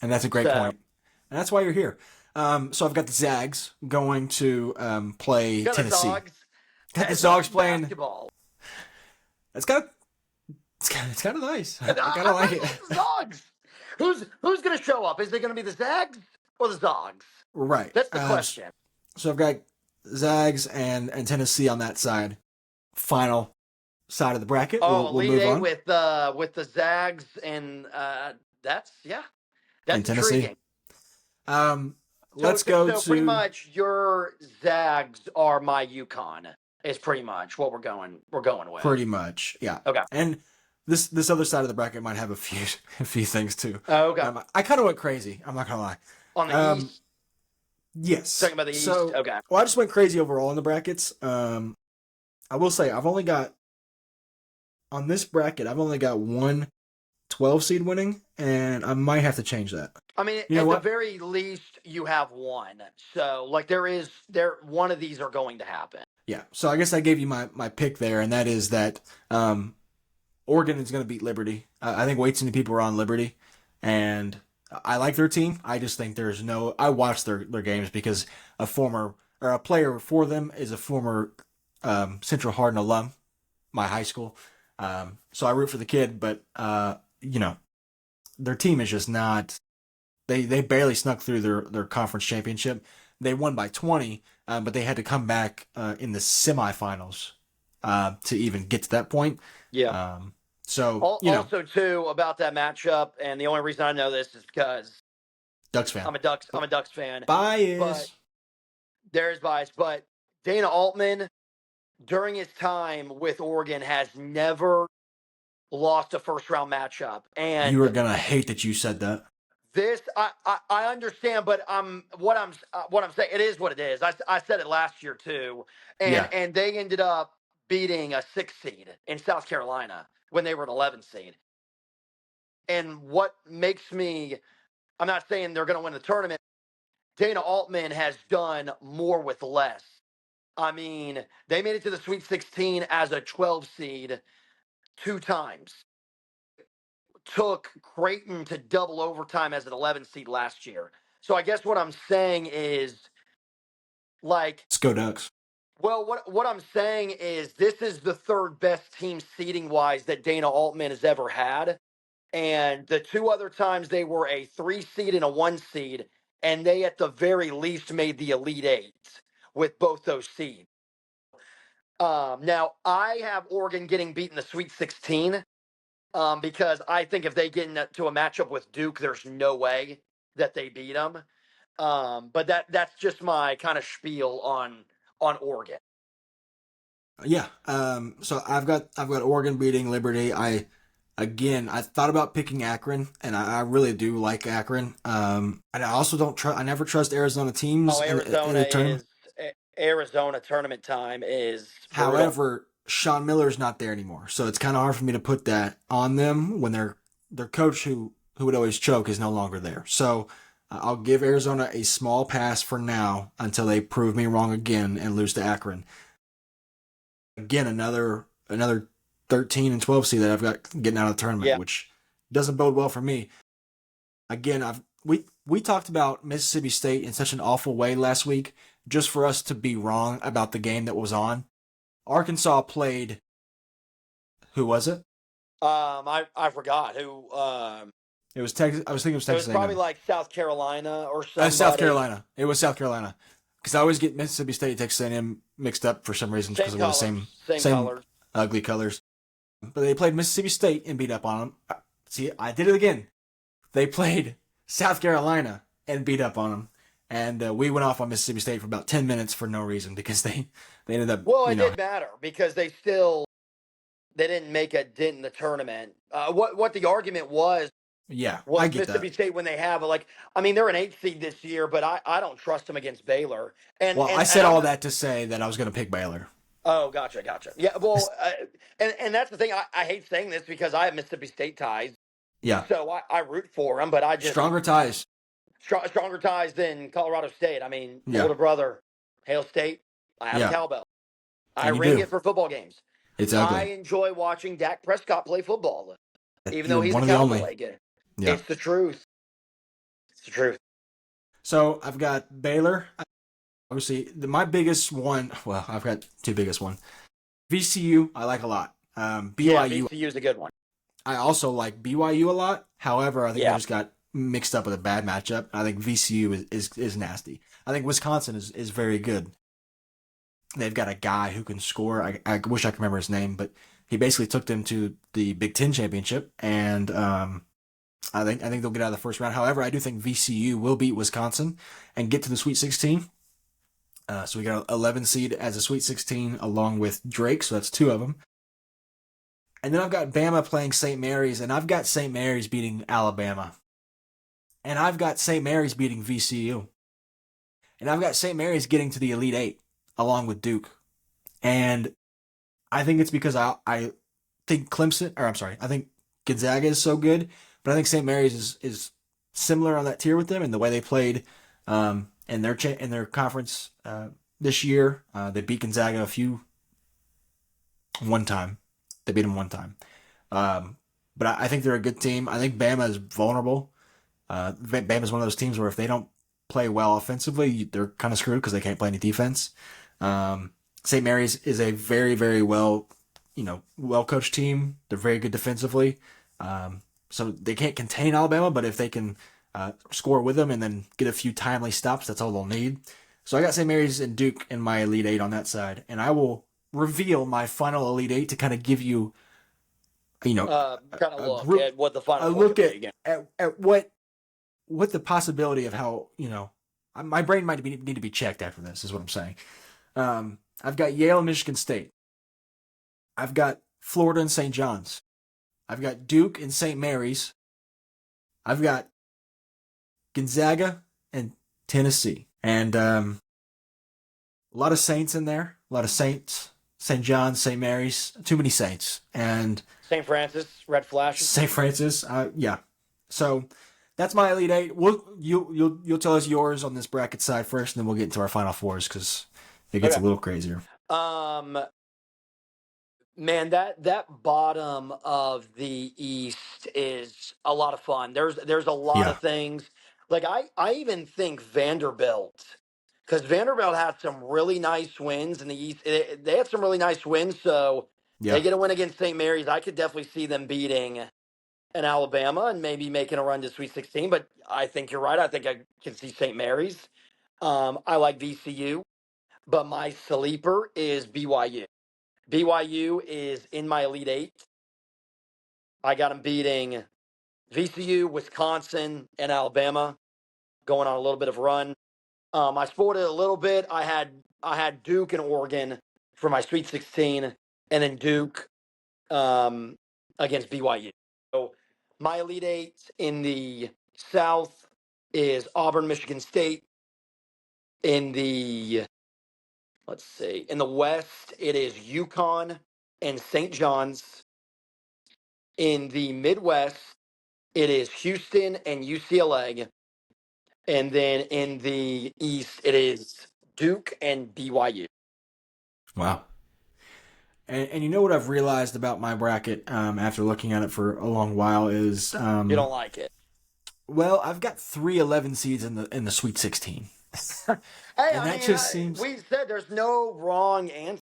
and that's a great So point, and that's why you're here. So I've got the Zags going to play got the Tennessee. Zogs. Got the It's Zogs like playing. basketball. It's kind of it's kind of nice. I I kind of like really it. like the Zogs. Who's going to show up? Is it going to be the Zags or the Zogs? Right. That's the question. So I've got Zags and Tennessee on that side. Final side of the bracket. Oh, We'll Elite move Eight on. with the Zags and that's In Tennessee. intriguing. Um, let's go so to pretty much your Zags are my UConn. Is pretty much what we're going with. pretty much, yeah. Okay. And this other side of the bracket might have a few a few things too. Okay. I kind of went crazy. I'm not gonna lie. On the East. Yes. Talking about the East. Okay. Well, I just went crazy overall in the brackets. I will say I've only got on this bracket. I've only got one 12 seed winning, and I might have to change that. I mean, You know at what? the very least, you have one. So, like, one of these are going to happen. Yeah. So I guess I gave you my pick there, and that is that Oregon is going to beat Liberty. I think way too many people are on Liberty, and I like their team. I just think there's no. I watch their games because a player for them is a former Central Hardin alum, my high school. So I root for the kid, but their team is just not. They barely snuck through their conference championship. They won by 20, but they had to come back in the semifinals to even get to that point. Yeah. Also too, about that matchup, and the only reason I know this is because Ducks fan. I'm a Ducks fan. Bias. But there is bias. But Dana Altman, during his time with Oregon, has never lost a first round matchup. And you are gonna hate that you said that. This I understand, but what I'm saying, it is what it is. I said it last year too, and they ended up beating a 6 seed in South Carolina when they were an 11 seed. And what makes me, I'm not saying they're going to win the tournament. Dana Altman has done more with less. I mean, they made it to the Sweet 16 as a 12 seed 2 times. Took Creighton to double overtime as an 11 seed last year. So I guess what I'm saying is, like, let's go Ducks. Well, what I'm saying is this is the third best team seeding wise that Dana Altman has ever had. And the 2 other times they were a 3 seed and a 1 seed, and they at the very least made the Elite 8 with both those seeds. Now, I have Oregon getting beaten the Sweet 16. Because I think if they get into a matchup with Duke, there's no way that they beat them. But that's just my kind of spiel on Oregon. Yeah. So I've got Oregon beating Liberty. I thought about picking Akron, and I really do like Akron. And I also don't trust. I never trust Arizona teams. Oh, Arizona tournament time is. However, Sean Miller's not there anymore, so it's kind of hard for me to put that on them when their coach who would always choke is no longer there. So I'll give Arizona a small pass for now until they prove me wrong again and lose to Akron. Again, another 13 and 12 seed that I've got getting out of the tournament, which doesn't bode well for me. Again, we talked about Mississippi State in such an awful way last week, just for us to be wrong about the game that was on. Arkansas played. Who was it? I forgot who. It was Texas. I was thinking it was Texas. It was probably like South Carolina or something. South Carolina. It was South Carolina. Because I always get Mississippi State and Texas A&M mixed up for some reason because of the same colors. Ugly colors. But they played Mississippi State and beat up on them. See, I did it again. They played South Carolina and beat up on them. And we went off on Mississippi State for about 10 minutes for no reason because they ended up. Well, it didn't matter because they didn't make a dent in the tournament. What the argument was. Yeah, I get Mississippi State when they have they're an 8 seed this year, but I don't trust them against Baylor. I said all that to say that I was going to pick Baylor. Oh, gotcha. Yeah, well, and that's the thing. I hate saying this because I have Mississippi State ties. Yeah. So I root for them, but I just stronger ties. Stronger ties than Colorado State. I mean, older brother, Hail State. I have a cowbell. I ring it for football games. It's ugly. I enjoy watching Dak Prescott play football, even though he's one a of the cowboy. only. Yeah. It's the truth. It's the truth. So I've got Baylor. Obviously, my biggest one. Well, I've got 2 biggest one. VCU, I like a lot. BYU. Yeah, VCU is a good one. I also like BYU a lot. However, I think I just got mixed up with a bad matchup. I think VCU is nasty. I think Wisconsin is very good. They've got a guy who can score. I wish I could remember his name, but he basically took them to the Big Ten championship, and I think they'll get out of the first round. However, I do think VCU will beat Wisconsin and get to the Sweet 16. So we got an 11 seed as a Sweet 16 along with Drake, so that's two of them. And then I've got Bama playing St. Mary's, and I've got St. Mary's beating Alabama. And I've got St. Mary's beating VCU. And I've got St. Mary's getting to the Elite Eight along with Duke. And I think it's because I think I think Gonzaga is so good, but I think St. Mary's is similar on that tier with them and the way they played in their conference this year. They beat Gonzaga one time. They beat them one time. But I think they're a good team. I think Bama is vulnerable. Bama is one of those teams where if they don't play well offensively, they're kind of screwed because they can't play any defense. St. Mary's is a very, very well coached team. They're very good defensively. So they can't contain Alabama, but if they can score with them and then get a few timely stops, that's all they'll need. So I got St. Mary's and Duke in my Elite Eight on that side, and I will reveal my final Elite Eight to kind of give you, kind of look at what the final. Look at what the possibility of how my brain might need to be checked after this is what I'm saying. I've got Yale and Michigan State. I've got Florida and St. John's. I've got Duke and St. Mary's. I've got Gonzaga and Tennessee. And a lot of Saints in there. A lot of Saints. St. John's, St. Mary's. Too many Saints. And St. Francis, Red Flash. St. Francis, yeah. So that's my Elite Eight. You'll tell us yours on this bracket side first, and then we'll get into our Final Fours because it gets a little crazier. Man, that bottom of the East is a lot of fun. There's a lot of things. Like I even think Vanderbilt, because Vanderbilt had some really nice wins in the East. They had some really nice wins, so they get a win against St. Mary's. I could definitely see them beating an Alabama and maybe making a run to Sweet 16. But I think you're right. I think I can see St. Mary's. I like VCU, but my sleeper is BYU. BYU is in my Elite Eight. I got them beating VCU, Wisconsin, and Alabama, going on a little bit of a run. I spoiled it a little bit. I had Duke and Oregon for my Sweet 16, and then Duke against BYU. So my Elite Eight in the South is Auburn, Michigan State. In the West, it is UConn and St. John's. In the Midwest, it is Houston and UCLA. And then in the East, it is Duke and BYU. Wow. And you know what I've realized about my bracket after looking at it for a long while is... you don't like it? Well, I've got 3 11 seeds in the Sweet 16. We said there's no wrong answer.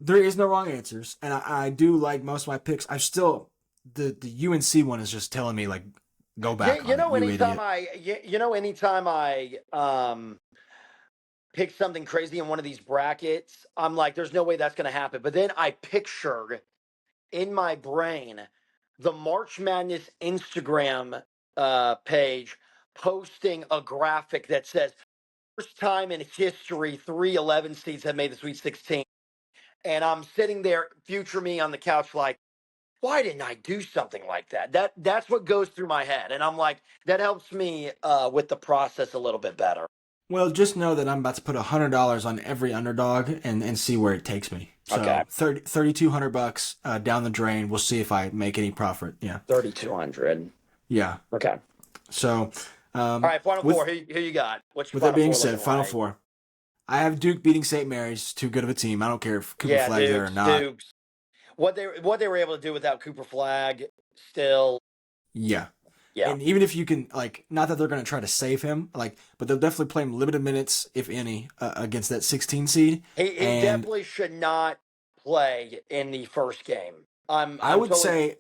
There is no wrong answers, and I do like most of my picks. I still the UNC one is just telling me like go back. Anytime I pick something crazy in one of these brackets, I'm like, there's no way that's going to happen. But then I pictured in my brain the March Madness Instagram page posting a graphic that says, first time in history, 3 11 seeds have made the Sweet 16. And I'm sitting there, future me on the couch, like, why didn't I do something like that? That's what goes through my head. And I'm like, that helps me with the process a little bit better. Well, just know that I'm about to put $100 on every underdog and see where it takes me. So okay. $3,200 down the drain. We'll see if I make any profit. Yeah. 3,200. Yeah. Okay. So. All right, Final Four. Who you got? What's your with that being said, Final Four. I have Duke beating St. Mary's. Too good of a team. I don't care if Cooper Flag's there or not. Duke's. What they were able to do without Cooper Flag, still. Yeah. And even if you can, like, not that they're going to try to save him, like, but they'll definitely play him limited minutes, if any, against that 16 seed. He definitely should not play in the first game. I would say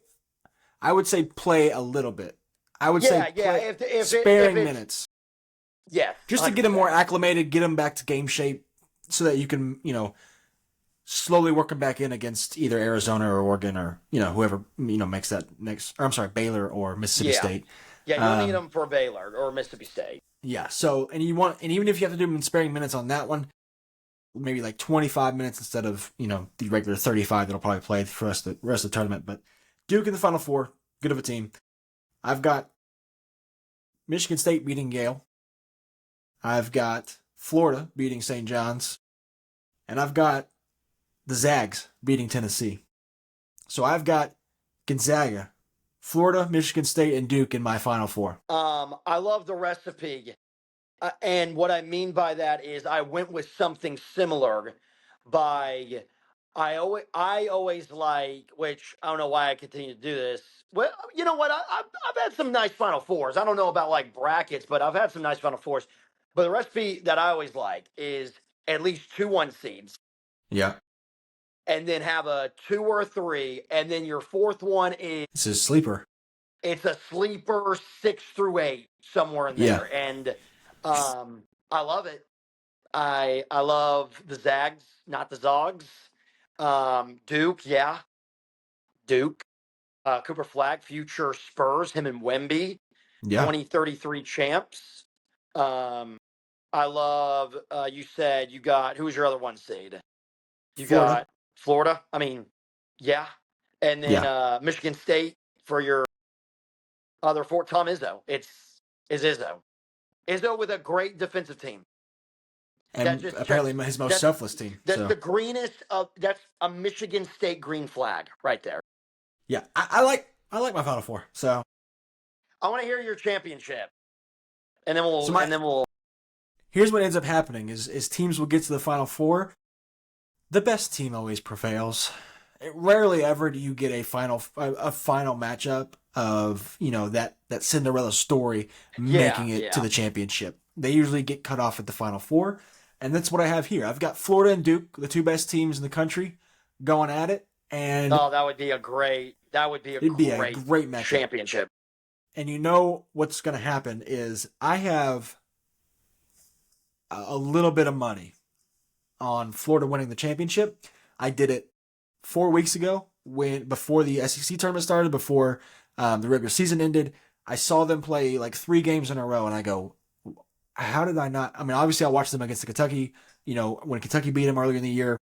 play a little bit. I would say sparing minutes. Yeah. Just to get him more acclimated, get him back to game shape so that you can, slowly working back in against either Arizona or Oregon or, whoever, makes that next, or I'm sorry, Baylor or Mississippi State. Yeah, you'll need them for Baylor or Mississippi State. Yeah. So, and even if you have to do them in sparing minutes on that one, maybe like 25 minutes instead of, the regular 35 that'll probably play for the rest of the tournament. But Duke in the Final Four, good of a team. I've got Michigan State beating Yale. I've got Florida beating St. John's. And I've got the Zags beating Tennessee. So I've got Gonzaga, Florida, Michigan State, and Duke in my Final Four. I love the recipe. And what I mean by that is I went with something similar I always like, which I don't know why I continue to do this. Well, you know what? I've had some nice Final Fours. I don't know about like brackets, but I've had some nice Final Fours. But the recipe that I always like is at least 2 1 seeds. Yeah. And then have a 2 or a 3. And then your fourth one is. It's a sleeper. It's a sleeper 6 through 8, somewhere in there. Yeah. And I love it. I love the Zags, not the Zogs. Duke, yeah. Duke. Cooper Flagg, future Spurs, him and Wemby. Yeah. 2033 champs. I love, you said you got, who's your other 1 seed? You Florida. Got Florida. I mean, yeah. And then Michigan State for your other 4. Tom Izzo. It's Izzo. Izzo with a great defensive team. And apparently his most selfless team. That's the greenest of. That's a Michigan State green flag right there. Yeah, I like my Final Four. So I want to hear your championship, and then we'll. Here's what ends up happening: is teams will get to the Final Four. The best team always prevails. Rarely ever do you get a final matchup of that Cinderella story making it to the championship. They usually get cut off at the Final Four, and that's what I have here. I've got Florida and Duke, the 2 best teams in the country, going at it. And that would be a great matchup. Championship. And what's going to happen is I have a little bit of money on Florida winning the championship. I did it 4 weeks ago before the SEC tournament started, before the regular season ended. I saw them play like 3 games in a row, and I go, how did I not? I mean, obviously I watched them against the Kentucky, when Kentucky beat them earlier in the year,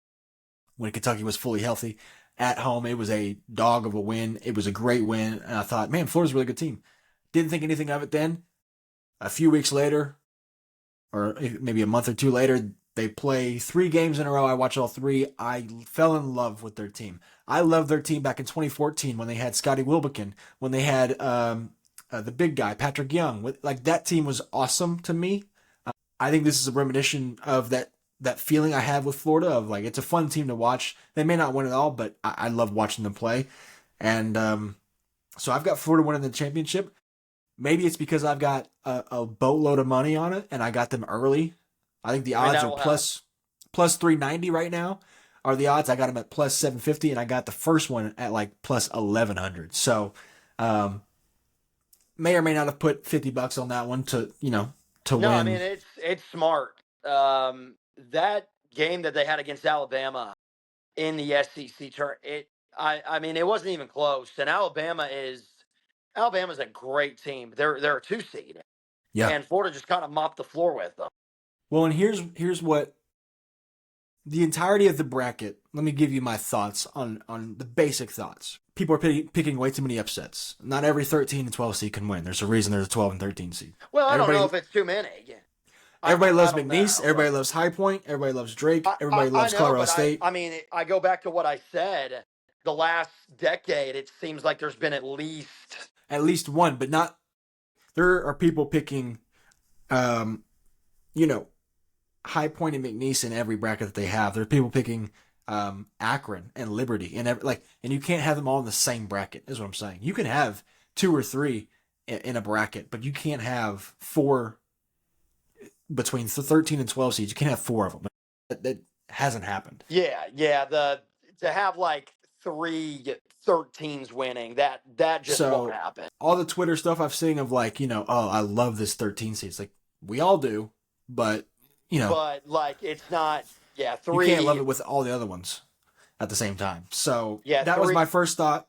when Kentucky was fully healthy at home. It was a dog of a win. It was a great win. And I thought, man, Florida's a really good team. Didn't think anything of it then. A few weeks later, or maybe a month or 2 later, they play 3 games in a row. I watched all 3. I fell in love with their team. I loved their team back in 2014 when they had Scotty Wilbekin, when they had the big guy, Patrick Young. That team was awesome to me. I think this is a reminiscence of that feeling I have with Florida of like, it's a fun team to watch. They may not win it all, but I love watching them play. And so I've got Florida winning the championship. Maybe it's because I've got a boatload of money on it and I got them early. I think the odds are plus 390 right now are the odds. I got them at plus 750 and I got the first one at like plus 1100. So may or may not have put $50 on that one to win. No, I mean, it's smart. That game that they had against Alabama in the SEC tournament, I mean, it wasn't even close. And Alabama's a great team. They're a 2 seed. Yeah. And Florida just kind of mopped the floor with them. Well, and here's what the entirety of the bracket. Let me give you my thoughts on the basic thoughts. People are picking way too many upsets. Not every 13 and 12 seed can win. There's a reason there's a 12 and 13 seed. Well, I don't know if it's too many. Everybody loves McNeese. Everybody loves High Point. Everybody loves Drake. Everybody loves Colorado State. I mean, I go back to what I said. The last decade, it seems like there's been at least one, but not. There are people picking, High Point and McNeese in every bracket that they have. There are people picking Akron and Liberty and and you can't have them all in the same bracket. Is what I'm saying. You can have 2 or 3 in a bracket, but you can't have 4. Between 13 and 12 seeds, you can't have 4 of them. That hasn't happened. Yeah. To have like 3 13s winning, that just won't happen. All the Twitter stuff I've seen of like, I love this 13 seed. It's like, we all do, but But like, it's not. Yeah, 3. You can't love it with all the other ones. at the same time. So Yeah, that was my first thought.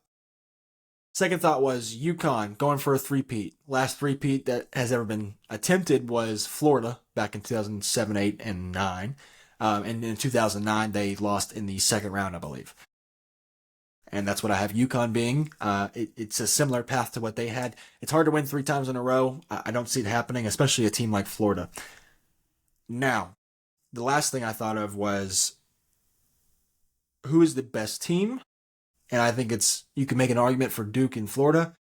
Second thought was UConn going for a three-peat. Last three-peat that has ever been attempted was Florida back in 2007, 8, and 9. And in 2009, they lost in the second round, I believe. And that's what I have UConn being. It's a similar path to what they had. It's hard to win 3 times in a row. I don't see it happening, especially a team like Florida. Now, the last thing I thought of was who is the best team? And I think you can make an argument for Duke in Florida.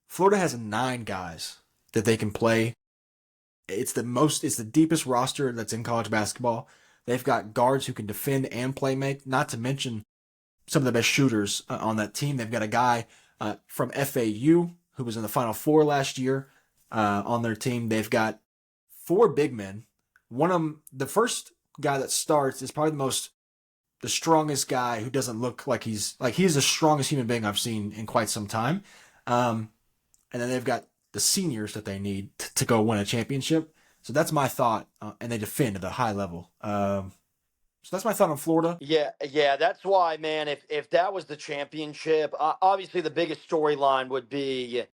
Florida has 9 guys that they can play. It's the deepest roster that's in college basketball. They've got guards who can defend and play make, not to mention some of the best shooters on that team. They've got a guy from FAU who was in the Final Four last year on their team. They've got 4 big men. One of them, the first guy that starts, is probably the strongest guy who doesn't look like he's the strongest human being I've seen in quite some time. And then they've got the seniors that they need to go win a championship. So that's my thought, and they defend at a high level. So that's my thought on Florida. Yeah, that's why, man. If that was the championship, obviously the biggest storyline would be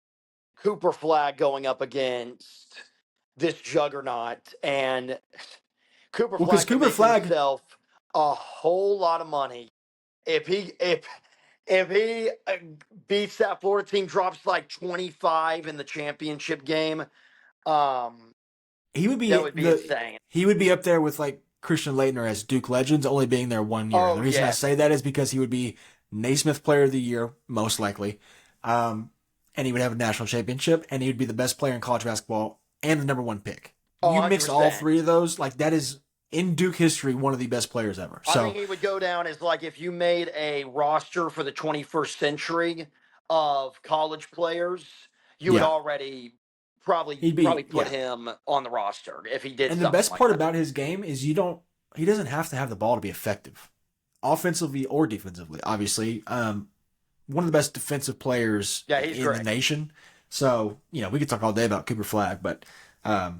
Cooper Flag going up against this juggernaut, and Cooper Flag can make himself a whole lot of money if he beats that Florida team, drops like 25 in the championship game. He would be insane. He would be up there with like Christian Laettner as Duke Legends, only being there 1 year. The reason I say that is because he would be Naismith Player of the Year, most likely. And he would have a national championship, and he would be the best player in college basketball and the number 1 pick. You mix all 3 of those, like that is in Duke history one of the best players ever. So I think he would go down as like if you made a roster for the 21st century of college players, you would already probably put him on the roster if he did. And the best part about his game is he doesn't have to have the ball to be effective, offensively or defensively. Obviously, one of the best defensive players in the nation. So we could talk all day about Cooper Flag, but that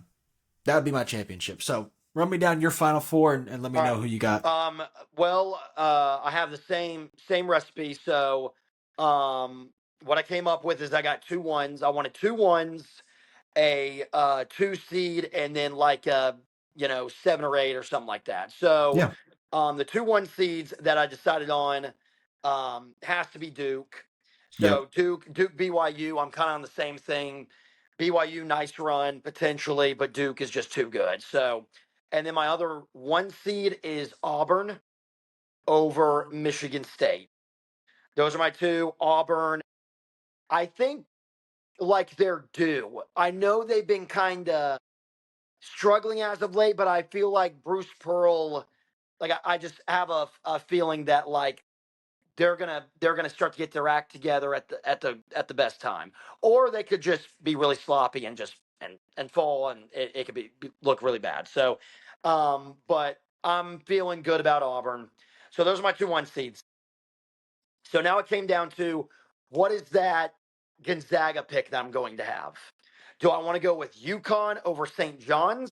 would be my championship. So run me down your Final Four and let me know who you got. I have the same recipe. So what I came up with is I got 2 1s. I wanted 2 1s, a 2 seed, and then like 7 or 8 or something like that. So the 2 1 seeds that I decided on has to be Duke. So Duke BYU, I'm kind of on the same thing. BYU, nice run potentially, but Duke is just too good. So, and then my other 1 seed is Auburn over Michigan State. Those are my 2. Auburn, I think, like they're due. I know they've been kind of struggling as of late, but I feel like Bruce Pearl, like I just have a feeling that like they're gonna start to get their act together at the best time, or they could just be really sloppy and just and fall, and it could look really bad. So, but I'm feeling good about Auburn. So those are my 2 1 seeds. So now it came down to what is that Gonzaga pick that I'm going to have? Do I want to go with UConn over St. John's,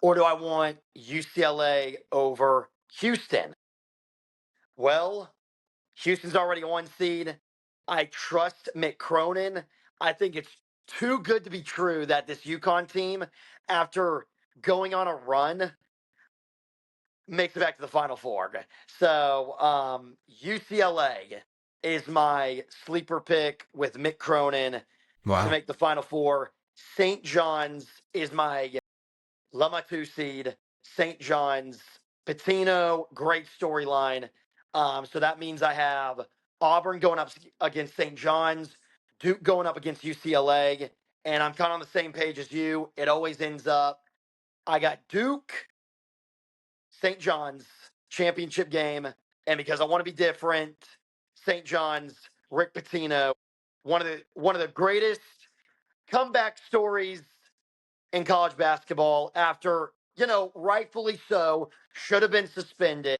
or do I want UCLA over Houston? Well, Houston's already a 1 seed. I trust Mick Cronin. I think it's too good to be true that this UConn team, after going on a run, makes it back to the Final Four. So UCLA is my sleeper pick with Mick Cronin to make the Final Four. St. John's is my Lama 2 seed. St. John's, Pitino, great storyline. So that means I have Auburn going up against St. John's, Duke going up against UCLA, and I'm kind of on the same page as you. It always ends up, I got Duke, St. John's championship game, and because I want to be different, St. John's, Rick Pitino, one of the greatest comeback stories in college basketball after, rightfully so, should have been suspended.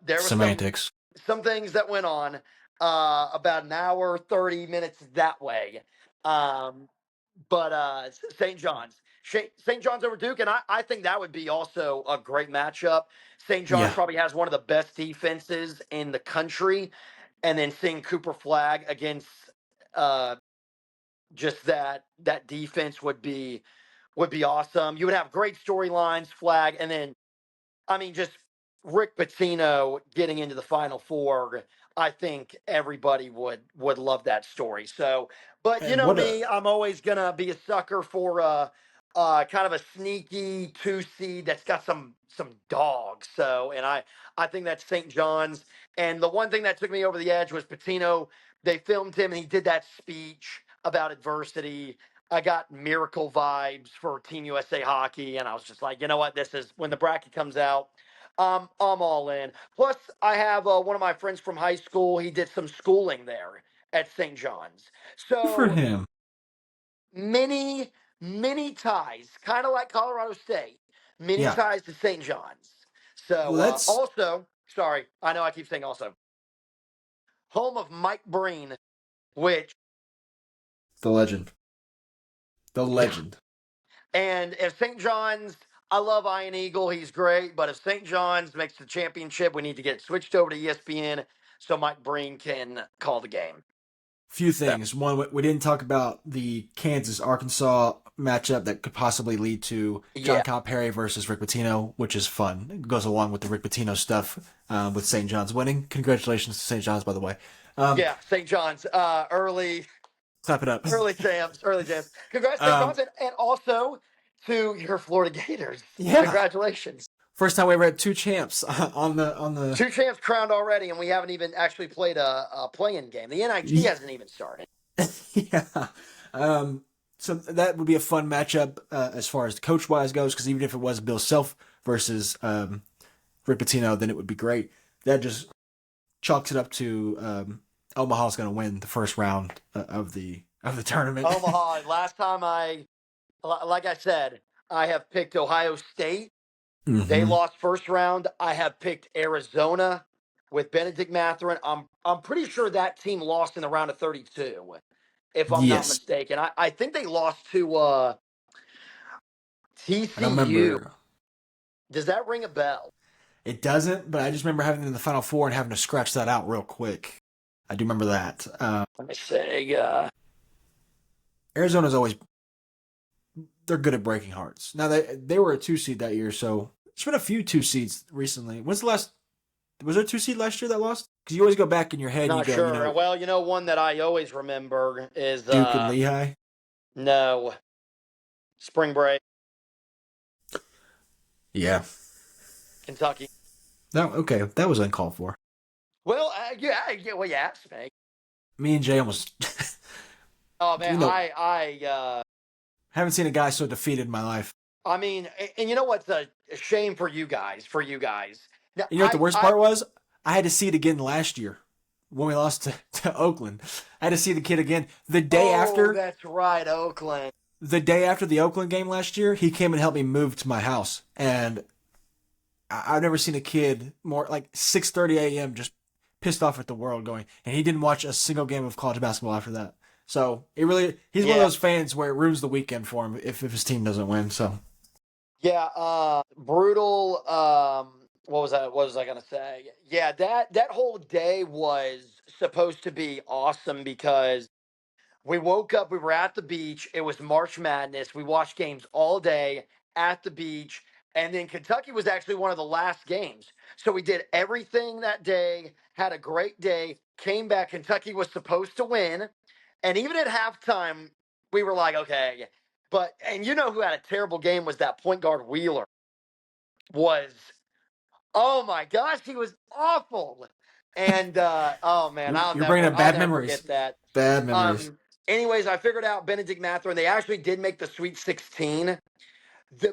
There was semantics. Some things that went on about an hour, 30 minutes that way. But St. John's St. John's over Duke, and I think that would be also a great matchup. St. John's Yeah. probably has one of the best defenses in the country, and then seeing Cooper Flag against uh, just that defense would be awesome. You would have great storylines, Flag, and then I mean, just Rick Pitino getting into the Final Four. I think everybody would love that story. So, but you And know what a me, I'm always gonna be a sucker for kind of a sneaky 2 seed that's got some dogs. So, and I think that's St. John's. And the one thing that took me over the edge was Pitino. They filmed him and he did that speech about adversity. I got miracle vibes for Team USA hockey, and I was just like, you know what? This is when the bracket comes out. I'm all in. Plus, I have one of my friends from high school. He did some schooling there at St. John's. good for So him. many ties, kind of like Colorado State. Many Yeah. ties to St. John's. Well, So that's also, sorry, I know I keep saying also, home of Mike Breen, which the legend. The legend. And if St. John's, I love Ian Eagle, he's great. But if St. John's makes the championship, we need to get it switched over to ESPN so Mike Breen can call the game. Few things. One, we didn't talk about the Kansas Arkansas matchup that could possibly lead to John Yeah. Calipari versus Rick Pitino, which is fun. It goes along with the Rick Pitino stuff with St. John's winning. Congratulations to St. John's, by the way. Yeah, St. John's, early Clap it up. jams. Congrats, St. Um, John's, and also to your Florida Gators. Yeah. Congratulations. First time we ever had two champs on the. 2 champs crowned already, and we haven't even actually played a play-in game. The NIT hasn't even started. Yeah. So that would be a fun matchup as far as the coach wise goes, because even if it was Bill Self versus Rick Pitino, then it would be great. That just chalks it up to Omaha's going to win the first round of the tournament. Omaha. Last time like I said, I have picked Ohio State. They Mhm. lost first round. I have picked Arizona with Benedict Mathurin. I'm pretty sure that team lost in the round of 32, if I'm not Yes. mistaken. I think they lost to I don't TCU. remember. Does that ring a bell? It doesn't, but I just remember having them in the Final Four and having to scratch that out real quick. I do remember that. Let me say. Arizona's always they're good at breaking hearts. Now they were a 2 seed that year, so there's been a few 2 seeds recently. When's the last? Was there a 2 seed last year that lost? Because you always go back in your head. Not and you sure. go, Well, one that I always remember is Duke and Lehigh. No, spring break, Yeah. Kentucky. No, okay, that was uncalled for. Well, yeah. Well, you asked me. Me and Jay almost Oh man, You know- I haven't seen a guy so defeated in my life. I mean, and you know what's a shame for you guys? Now, You know what the worst part was? I had to see it again last year when we lost to Oakland. I had to see the kid again the day after. That's right, Oakland. The day after the Oakland game last year, he came and helped me move to my house, and I've never seen a kid more like 6:30 a.m. just pissed off at the world going, and he didn't watch a single game of college basketball after that. So he's one of those fans where it ruins the weekend for him if his team doesn't win. So Yeah, brutal. What was I gonna say? Yeah, that whole day was supposed to be awesome because we woke up, we were at the beach. It was March Madness. We watched games all day at the beach. And then Kentucky was actually one of the last games. So we did everything that day, had a great day, came back. Kentucky was supposed to win. And even at halftime, we were like, okay. And you know who had a terrible game was that point guard Wheeler. Oh my gosh, he was awful. And oh man, you're bringing up bad I'll never memories. forget that. Bad memories. Anyways, I figured out Benedict Mathurin. They actually did make the Sweet 16,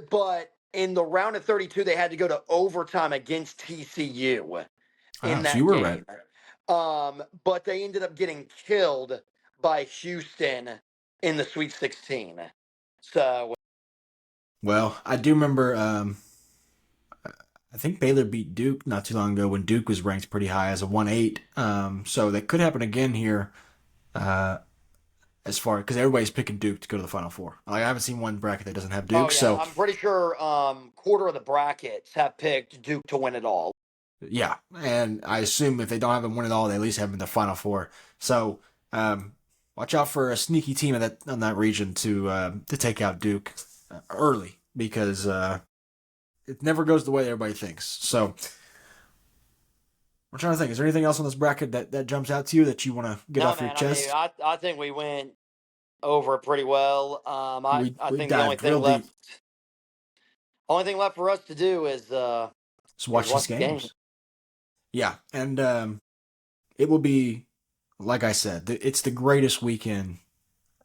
but in the round of 32, they had to go to overtime against TCU in that so you were game. right. But they ended up getting killed by Houston in the Sweet 16. So, Well, I do remember. I think Baylor beat Duke not too long ago when Duke was ranked pretty high as a 1-8. So that could happen again here. as far because everybody's picking Duke to go to the Final Four. Like, I haven't seen one bracket that doesn't have Duke. Oh yeah, So I'm pretty sure quarter of the brackets have picked Duke to win it all. yeah, and I assume if they don't have them win it all, they at least have them in the Final Four. So watch out for a sneaky team in that region to take out Duke early because it never goes the way everybody thinks. So I'm trying to think. Is there anything else on this bracket that jumps out to you that you want to get off your chest? I think we went over it pretty well. I We think the dived real deep. only thing left for us to do is Just watch these games. Yeah, and it will be, like I said, it's the greatest weekend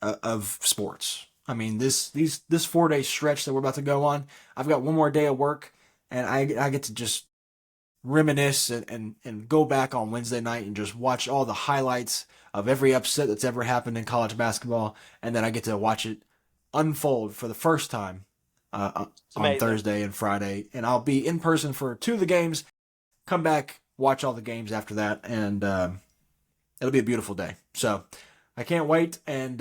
of sports. I mean, this 4-day stretch that we're about to go on, I've got one more day of work, and I get to just reminisce and go back on Wednesday night and just watch all the highlights of every upset that's ever happened in college basketball, and then I get to watch it unfold for the first time on Thursday and Friday, and I'll be in person for 2 of the games, come back, watch all the games after that, and it'll be a beautiful day. So I can't wait, and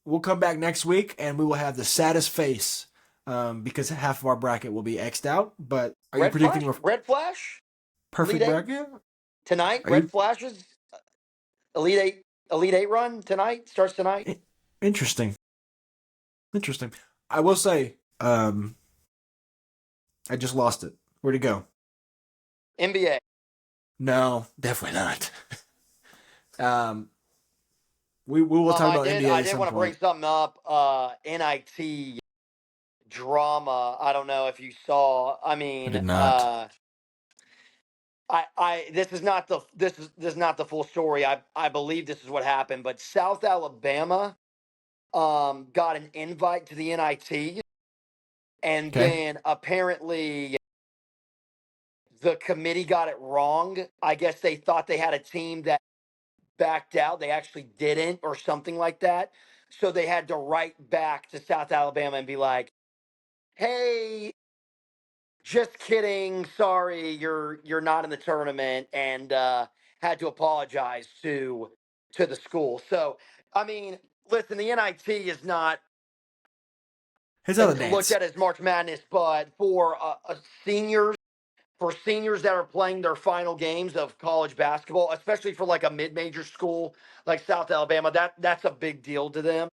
we'll come back next week, and we will have the saddest face because half of our bracket will be X'd out. But are you predicting Red Flash? Perfect bracket tonight? Red Flash's Elite Eight run tonight starts tonight. Interesting. I will say, I just lost it. Where'd it go? NBA. No, definitely not. We will talk about NBA. I did want to bring something up. NIT drama. I don't know if you saw. I mean, I did not. This is not the full story. I believe this is what happened, but South Alabama got an invite to the NIT, and then apparently the committee got it wrong. I guess they thought they had a team that backed out. They actually didn't, or something like that. So they had to write back to South Alabama and be like, "Hey, just kidding. Sorry, you're not in the tournament," and had to apologize to the school. So, I mean, listen, the NIT is not looked at as March Madness, but for seniors that are playing their final games of college basketball, especially for like a mid-major school like South Alabama, that's a big deal to them.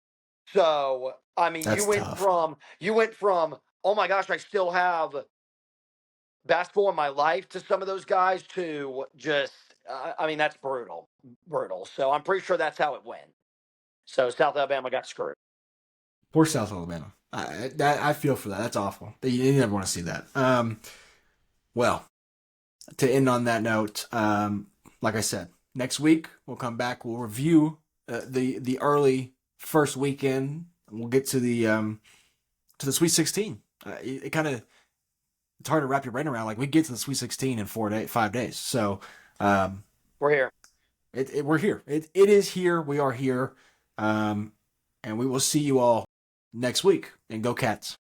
So, I mean, you went from oh my gosh, I still have basketball in my life to some of those guys to just I mean, that's brutal. So I'm pretty sure that's how it went. So South Alabama got screwed. Poor South Alabama. I feel for that. That's awful. You never want to see that. Well, to end on that note, like I said, next week we'll come back. We'll review the early first weekend. We'll get to the Sweet 16. It kind of it's hard to wrap your brain around. Like we get to the Sweet 16 in 5 days. So we're here. We're here. It is here. We are here. And we will see you all next week. And go Cats.